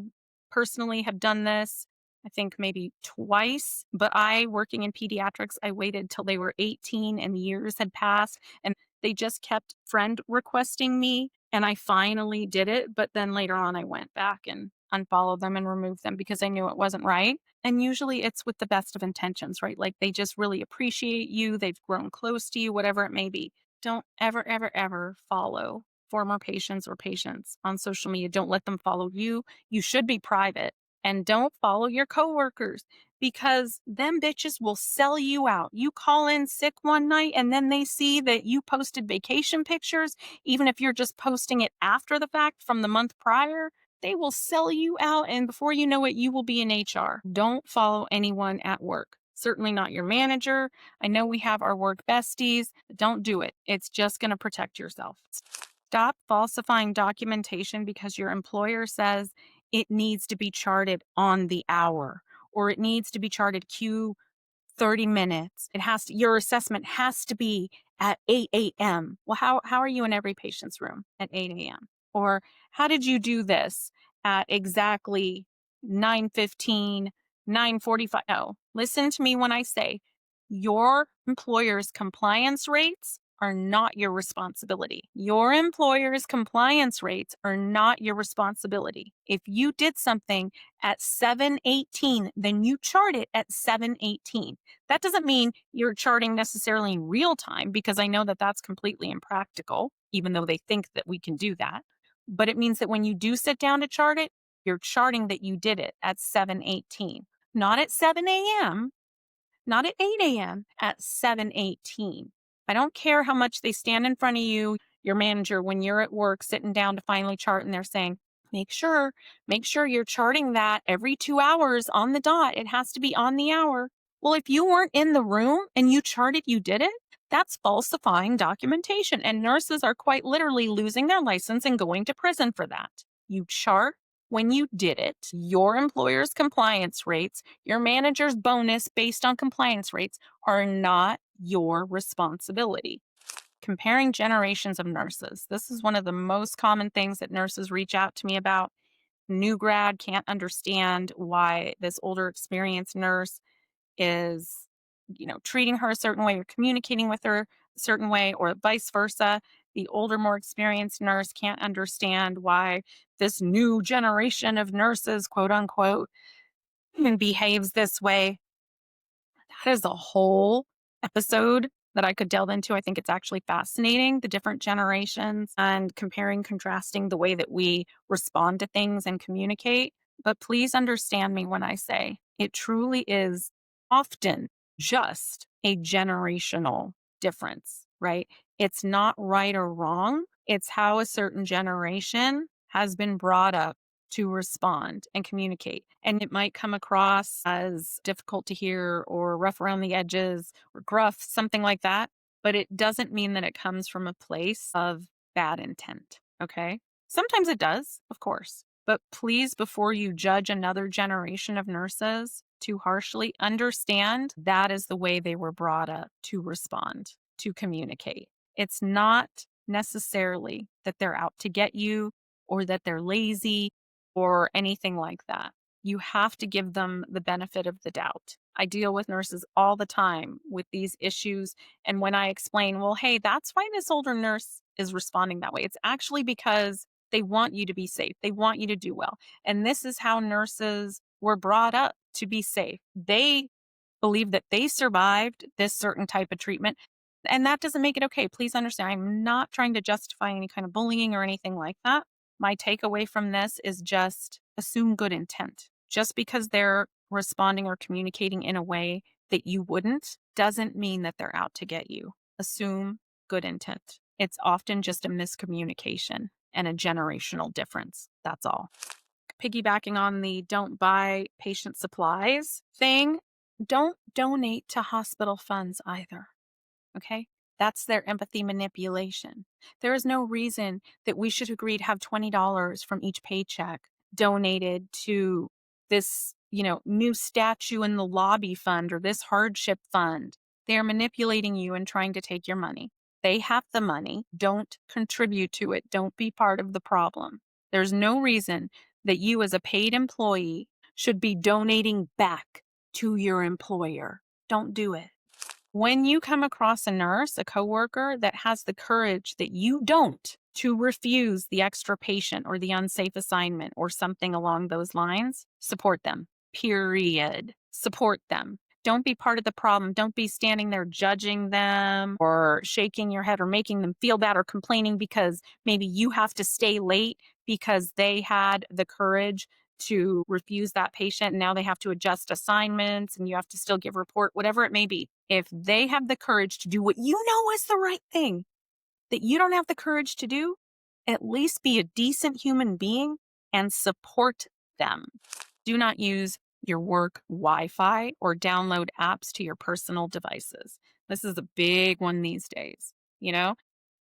personally have done this, I think maybe twice, but working in pediatrics, I waited till they were 18 and years had passed, and they just kept friend requesting me, and I finally did it. But then later on, I went back and unfollowed them and removed them because I knew it wasn't right. And usually it's with the best of intentions, right? Like they just really appreciate you, they've grown close to you, whatever it may be. Don't ever, ever, ever follow former patients or patients on social media. Don't let them follow you. You should be private. And don't follow your coworkers, because them bitches will sell you out. You call in sick one night and then they see that you posted vacation pictures, even if you're just posting it after the fact from the month prior. They will sell you out, and before you know it, you will be in HR. Don't follow anyone at work. Certainly not your manager. I know we have our work besties, but don't do it. It's just going to protect yourself. Stop falsifying documentation because your employer says it needs to be charted on the hour, or it needs to be charted Q 30 minutes. Your assessment has to be at 8 a.m. Well, how are you in every patient's room at 8 a.m.? Or how did you do this at exactly 9:15, 9:45? No, listen to me when I say your employer's compliance rates are not your responsibility. Your employer's compliance rates are not your responsibility. If you did something at 7:18, then you chart it at 7:18. That doesn't mean you're charting necessarily in real time, because I know that that's completely impractical, even though they think that we can do that. But it means that when you do sit down to chart it, you're charting that you did it at 7:18, not at 7 a.m., not at 8 a.m., at 7:18. I don't care how much they stand in front of you, your manager, when you're at work sitting down to finally chart, and they're saying, make sure you're charting that every 2 hours on the dot. It has to be on the hour. Well, if you weren't in the room and you charted you did it, that's falsifying documentation. And nurses are quite literally losing their license and going to prison for that. You chart when you did it, your employer's compliance rates, your manager's bonus based on compliance rates are not your responsibility. Comparing generations of nurses. This is one of the most common things that nurses reach out to me about. New grad can't understand why this older experienced nurse is, treating her a certain way or communicating with her a certain way, or vice versa. The older, more experienced nurse can't understand why this new generation of nurses, quote unquote, behaves this way. That is a whole episode that I could delve into. I think it's actually fascinating, the different generations and comparing, contrasting the way that we respond to things and communicate. But please understand me when I say it truly is often just a generational difference, right? It's not right or wrong. It's how a certain generation has been brought up to respond and communicate. And it might come across as difficult to hear or rough around the edges or gruff, something like that. But it doesn't mean that it comes from a place of bad intent. Okay. Sometimes it does, of course. But please, before you judge another generation of nurses too harshly, understand that is the way they were brought up to respond, to communicate. It's not necessarily that they're out to get you or that they're lazy or anything like that. You have to give them the benefit of the doubt. I deal with nurses all the time with these issues. And when I explain, well, hey, that's why this older nurse is responding that way, it's actually because they want you to be safe. They want you to do well. And this is how nurses were brought up to be safe. They believe that they survived this certain type of treatment And that doesn't make it okay. Please understand, I'm not trying to justify any kind of bullying or anything like that. My takeaway from this is just assume good intent. Just because they're responding or communicating in a way that you wouldn't doesn't mean that they're out to get you. Assume good intent. It's often just a miscommunication and a generational difference. That's all. Piggybacking on the don't buy patient supplies thing, don't donate to hospital funds either. Okay? That's their empathy manipulation. There is no reason that we should agree to have $20 from each paycheck donated to this, new statue in the lobby fund or this hardship fund. They are manipulating you and trying to take your money. They have the money. Don't contribute to it. Don't be part of the problem. There's no reason that you, as a paid employee, should be donating back to your employer. Don't do it. When you come across a nurse, a coworker that has the courage that you don't to refuse the extra patient or the unsafe assignment or something along those lines, support them. Period. Support them. Don't be part of the problem. Don't be standing there judging them or shaking your head or making them feel bad or complaining because maybe you have to stay late because they had the courage to refuse that patient and now they have to adjust assignments and you have to still give report, whatever it may be. If they have the courage to do what you know is the right thing that you don't have the courage to do, at least be a decent human being and support them. Do not use your work Wi-Fi or download apps to your personal devices. This is a big one these days.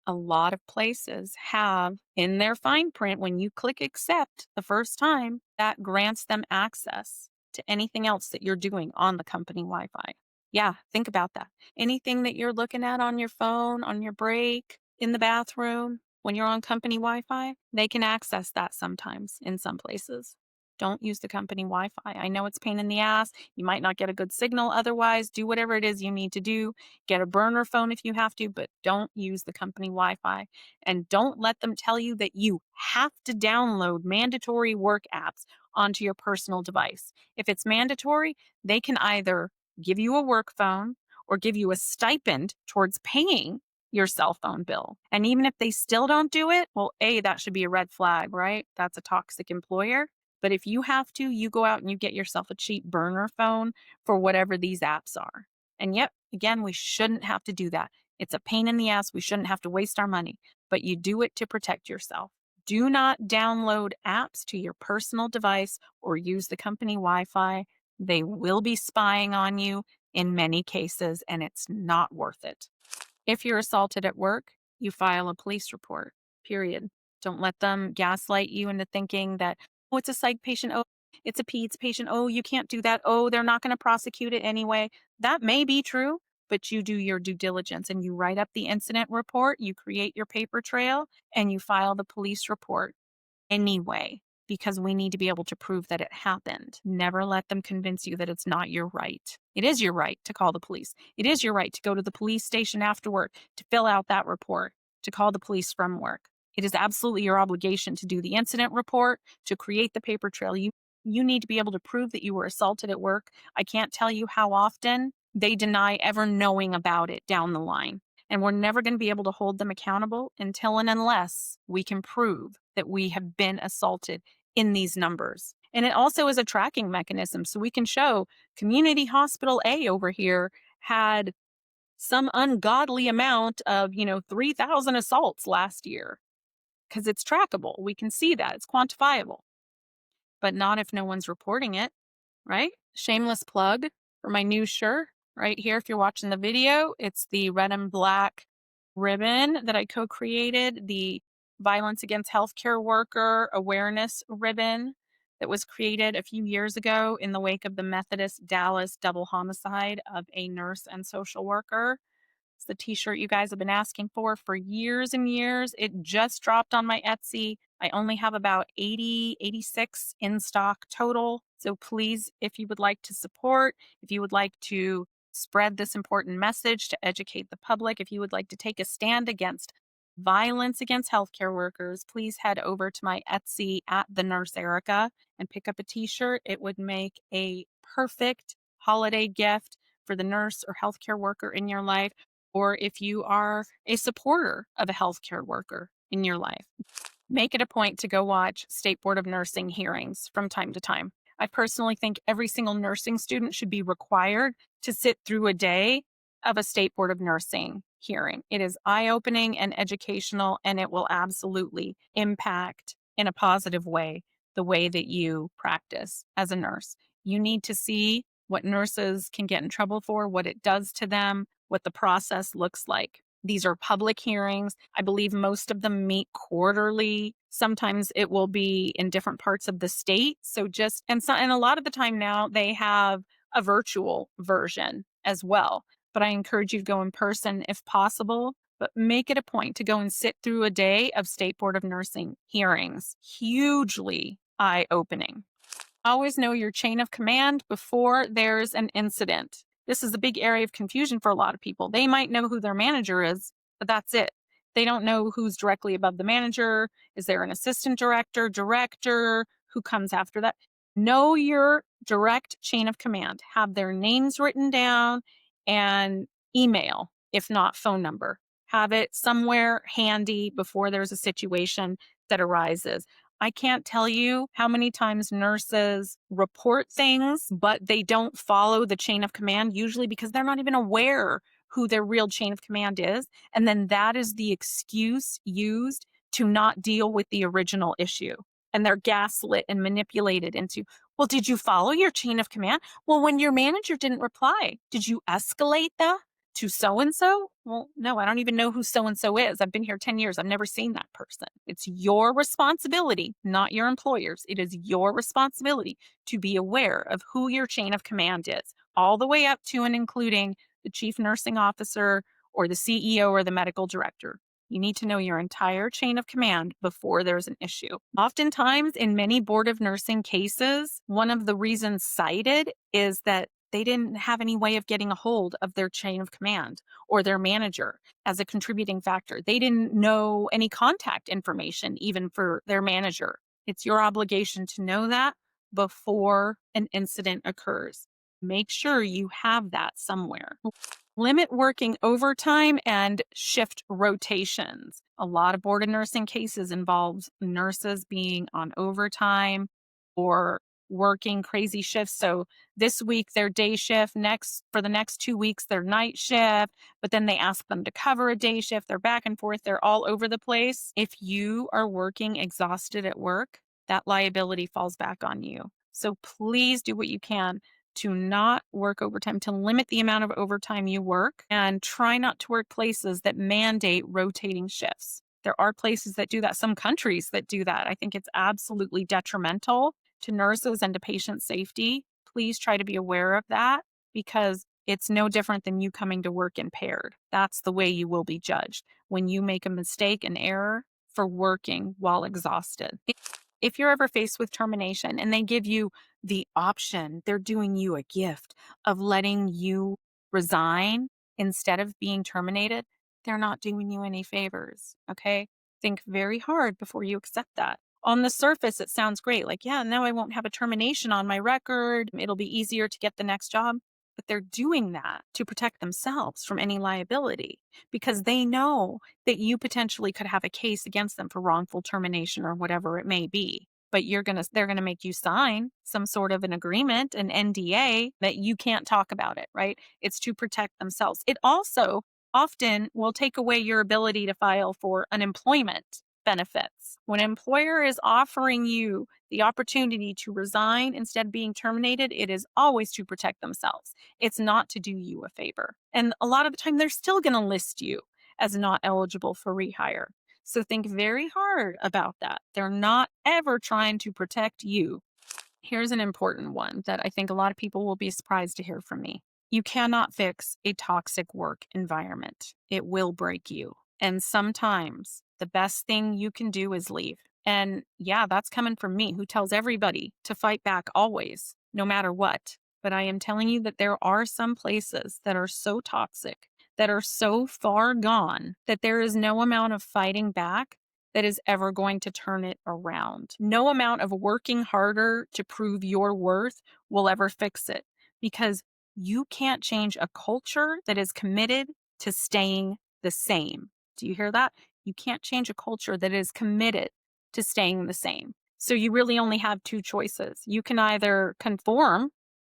A lot of places have in their fine print when you click accept the first time, that grants them access to anything else that you're doing on the company Wi Fi. Yeah, think about that. Anything that you're looking at on your phone, on your break, in the bathroom, when you're on company Wi Fi, they can access that sometimes in some places. Don't use the company Wi Fi. I know it's a pain in the ass. You might not get a good signal otherwise. Do whatever it is you need to do. Get a burner phone if you have to, but don't use the company Wi Fi. And don't let them tell you that you have to download mandatory work apps onto your personal device. If it's mandatory, they can either give you a work phone or give you a stipend towards paying your cell phone bill. And even if they still don't do it, well, that should be a red flag, right? That's a toxic employer. But if you have to, you go out and you get yourself a cheap burner phone for whatever these apps are. And yep, again, we shouldn't have to do that. It's a pain in the ass. We shouldn't have to waste our money, but you do it to protect yourself. Do not download apps to your personal device or use the company Wi Fi. They will be spying on you in many cases, and it's not worth it. If you're assaulted at work, you file a police report, period. Don't let them gaslight you into thinking that, oh, it's a psych patient. Oh, it's a peds patient. Oh, you can't do that. Oh, they're not going to prosecute it anyway. That may be true, but you do your due diligence and you write up the incident report, you create your paper trail, and you file the police report anyway, because we need to be able to prove that it happened. Never let them convince you that it's not your right. It is your right to call the police. It is your right to go to the police station after work, to fill out that report, to call the police from work. It is absolutely your obligation to do the incident report, to create the paper trail. You need to be able to prove that you were assaulted at work. I can't tell you how often they deny ever knowing about it down the line. And we're never going to be able to hold them accountable until and unless we can prove that we have been assaulted in these numbers. And it also is a tracking mechanism. So we can show Community Hospital A over here had some ungodly amount of, 3,000 assaults last year because it's trackable. We can see that. It's quantifiable, but not if no one's reporting it, right? Shameless plug for my new shirt right here. If you're watching the video, it's the red and black ribbon that I co-created, the Violence Against Healthcare Worker Awareness ribbon that was created a few years ago in the wake of the Methodist Dallas double homicide of a nurse and social worker. It's the t-shirt you guys have been asking for years and years. It just dropped on my Etsy. I only have about 86 in stock total. So please, if you would like to support, if you would like to spread this important message to educate the public, if you would like to take a stand against violence against healthcare workers, please head over to my Etsy at the Nurse Erica and pick up a t-shirt. It would make a perfect holiday gift for the nurse or healthcare worker in your life. or if you are a supporter of a healthcare worker in your life. Make it a point to go watch State Board of Nursing hearings from time to time. I personally think every single nursing student should be required to sit through a day of a State Board of Nursing hearing. It is eye opening and educational, and it will absolutely impact in a positive way the way that you practice as a nurse. You need to see what nurses can get in trouble for, what it does to them, what the process looks like. These are public hearings. I believe most of them meet quarterly. Sometimes it will be in different parts of the state. So just and a lot of the time now they have a virtual version as well. But I encourage you to go in person if possible. But make it a point to go and sit through a day of State Board of Nursing hearings. Hugely eye opening. Always know your chain of command before there's an incident. This is a big area of confusion for a lot of people. They might know who their manager is, but that's it. They don't know who's directly above the manager. Is there an assistant director, director? Who comes after that? Know your direct chain of command. Have their names written down and email, if not phone number. Have it somewhere handy before there's a situation that arises. I can't tell you how many times nurses report things, but they don't follow the chain of command, usually because they're not even aware who their real chain of command is. And then that is the excuse used to not deal with the original issue. And they're gaslit and manipulated into, well, did you follow your chain of command? Well, when your manager didn't reply, did you escalate that to so and so? Well, no, I don't even know who so and so is. I've been here 10 years. I've never seen that person. It's your responsibility, not your employer's. It is your responsibility to be aware of who your chain of command is, all the way up to and including the chief nursing officer or the CEO or the medical director. You need to know your entire chain of command before there's an issue. Oftentimes, in many Board of Nursing cases, one of the reasons cited is that they didn't have any way of getting a hold of their chain of command or their manager as a contributing factor. They didn't know any contact information, even for their manager. It's your obligation to know that before an incident occurs. Make sure you have that somewhere. Limit working overtime and shift rotations. A lot of board of nursing cases involves nurses being on overtime or working crazy shifts. So this week they're day shift, next for the next 2 weeks they're night shift, but then they ask them to cover a day shift. They're back and forth, they're all over the place. If you are working exhausted at work, that liability falls back on you. So please do what you can to not work overtime, to limit the amount of overtime you work, and try not to work places that mandate rotating shifts. There are places that do that, some countries that do that. I think it's absolutely detrimental to nurses and to patient safety. Please try to be aware of that because it's no different than you coming to work impaired. That's the way you will be judged when you make a mistake, an error for working while exhausted. If you're ever faced with termination and they give you the option, they're doing you a gift of letting you resign instead of being terminated, they're not doing you any favors. Okay. Think very hard before you accept that. On the surface, it sounds great. Like, yeah, now I won't have a termination on my record. It'll be easier to get the next job. But they're doing that to protect themselves from any liability because they know that you potentially could have a case against them for wrongful termination or whatever it may be. But they're gonna make you sign some sort of an agreement, an NDA that you can't talk about it, right? It's to protect themselves. It also often will take away your ability to file for unemployment benefits. When an employer is offering you the opportunity to resign instead of being terminated, it is always to protect themselves. It's not to do you a favor. And a lot of the time, they're still going to list you as not eligible for rehire. So think very hard about that. They're not ever trying to protect you. Here's an important one that I think a lot of people will be surprised to hear from me. You cannot fix a toxic work environment. It will break you. And sometimes the best thing you can do is leave. And yeah, that's coming from me, who tells everybody to fight back always, no matter what. But I am telling you that there are some places that are so toxic, that are so far gone, that there is no amount of fighting back that is ever going to turn it around. No amount of working harder to prove your worth will ever fix it because you can't change a culture that is committed to staying the same. Do you hear that? You can't change a culture that is committed to staying the same. So you really only have two choices. You can either conform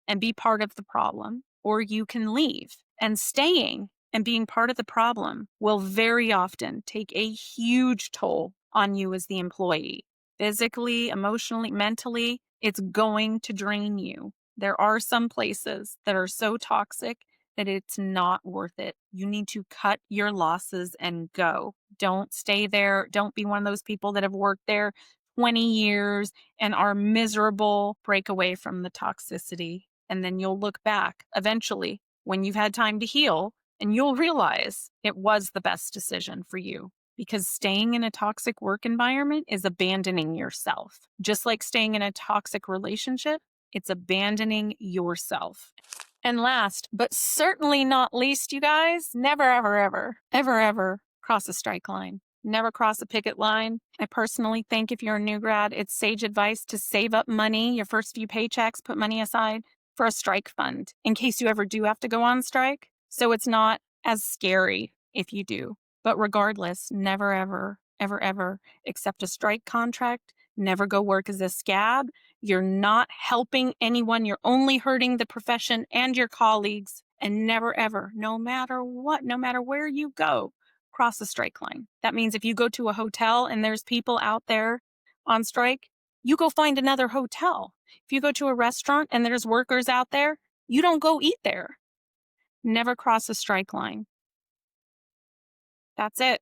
and be part of the problem, or you can leave. And staying and being part of the problem will very often take a huge toll on you as the employee. Physically, emotionally, mentally, it's going to drain you. There are some places that are so toxic that it's not worth it. You need to cut your losses and go. Don't stay there. Don't be one of those people that have worked there 20 years and are miserable. Break away from the toxicity. And then you'll look back eventually when you've had time to heal and you'll realize it was the best decision for you. Because staying in a toxic work environment is abandoning yourself. Just like staying in a toxic relationship, it's abandoning yourself. And last, but certainly not least, you guys, never, ever, ever, ever, ever cross a strike line. Never cross a picket line. I personally think if you're a new grad, it's sage advice to save up money, your first few paychecks, put money aside for a strike fund in case you ever do have to go on strike. So it's not as scary if you do. But regardless, never, ever, ever, ever accept a strike contract. Never go work as a scab. You're not helping anyone. You're only hurting the profession and your colleagues. And never, ever, no matter what, no matter where you go, cross the strike line. That means if you go to a hotel and there's people out there on strike, you go find another hotel. If you go to a restaurant and there's workers out there, you don't go eat there. Never cross the strike line. That's it.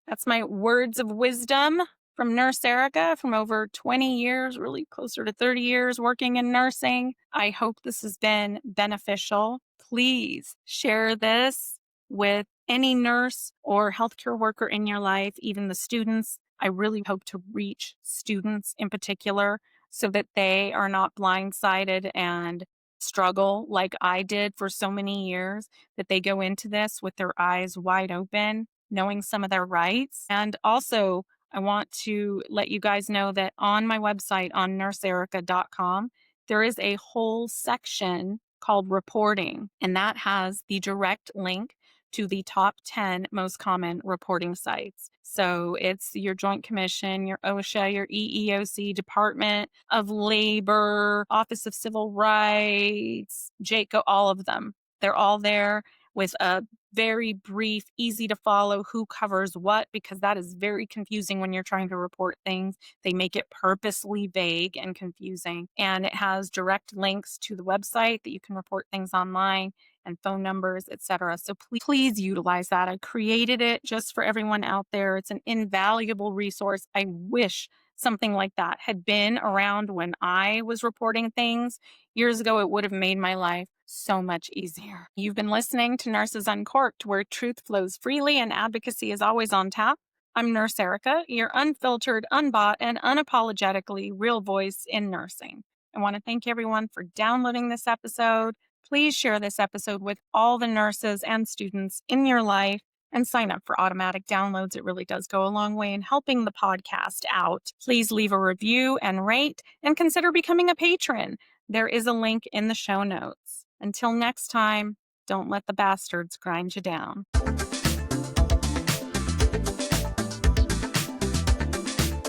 That's my words of wisdom from Nurse Erica from over 20 years, really closer to 30 years working in nursing. I hope this has been beneficial. Please share this with any nurse or healthcare worker in your life, even the students. I really hope to reach students in particular so that they are not blindsided and struggle like I did for so many years, that they go into this with their eyes wide open, knowing some of their rights. And also, I want to let you guys know that on my website on nurseerica.com, there is a whole section called reporting, and that has the direct link to the top 10 most common reporting sites. So it's your Joint Commission, your OSHA, your EEOC, Department of Labor, Office of Civil Rights, JACO, all of them. They're all there with a very brief, easy to follow who covers what, because that is very confusing when you're trying to report things. They make it purposely vague and confusing. And it has direct links to the website that you can report things online and phone numbers, etc. So please utilize that. I created it just for everyone out there. It's an invaluable resource. I wish something like that had been around when I was reporting things years ago. It would have made my life so much easier. You've been listening to Nurses Uncorked, where truth flows freely and advocacy is always on tap. I'm Nurse Erica, your unfiltered, unbought, and unapologetically real voice in nursing. I want to thank everyone for downloading this episode. Please share this episode with all the nurses and students in your life and sign up for automatic downloads. It really does go a long way in helping the podcast out. Please leave a review and rate, and consider becoming a patron. There is a link in the show notes. Until next time, don't let the bastards grind you down.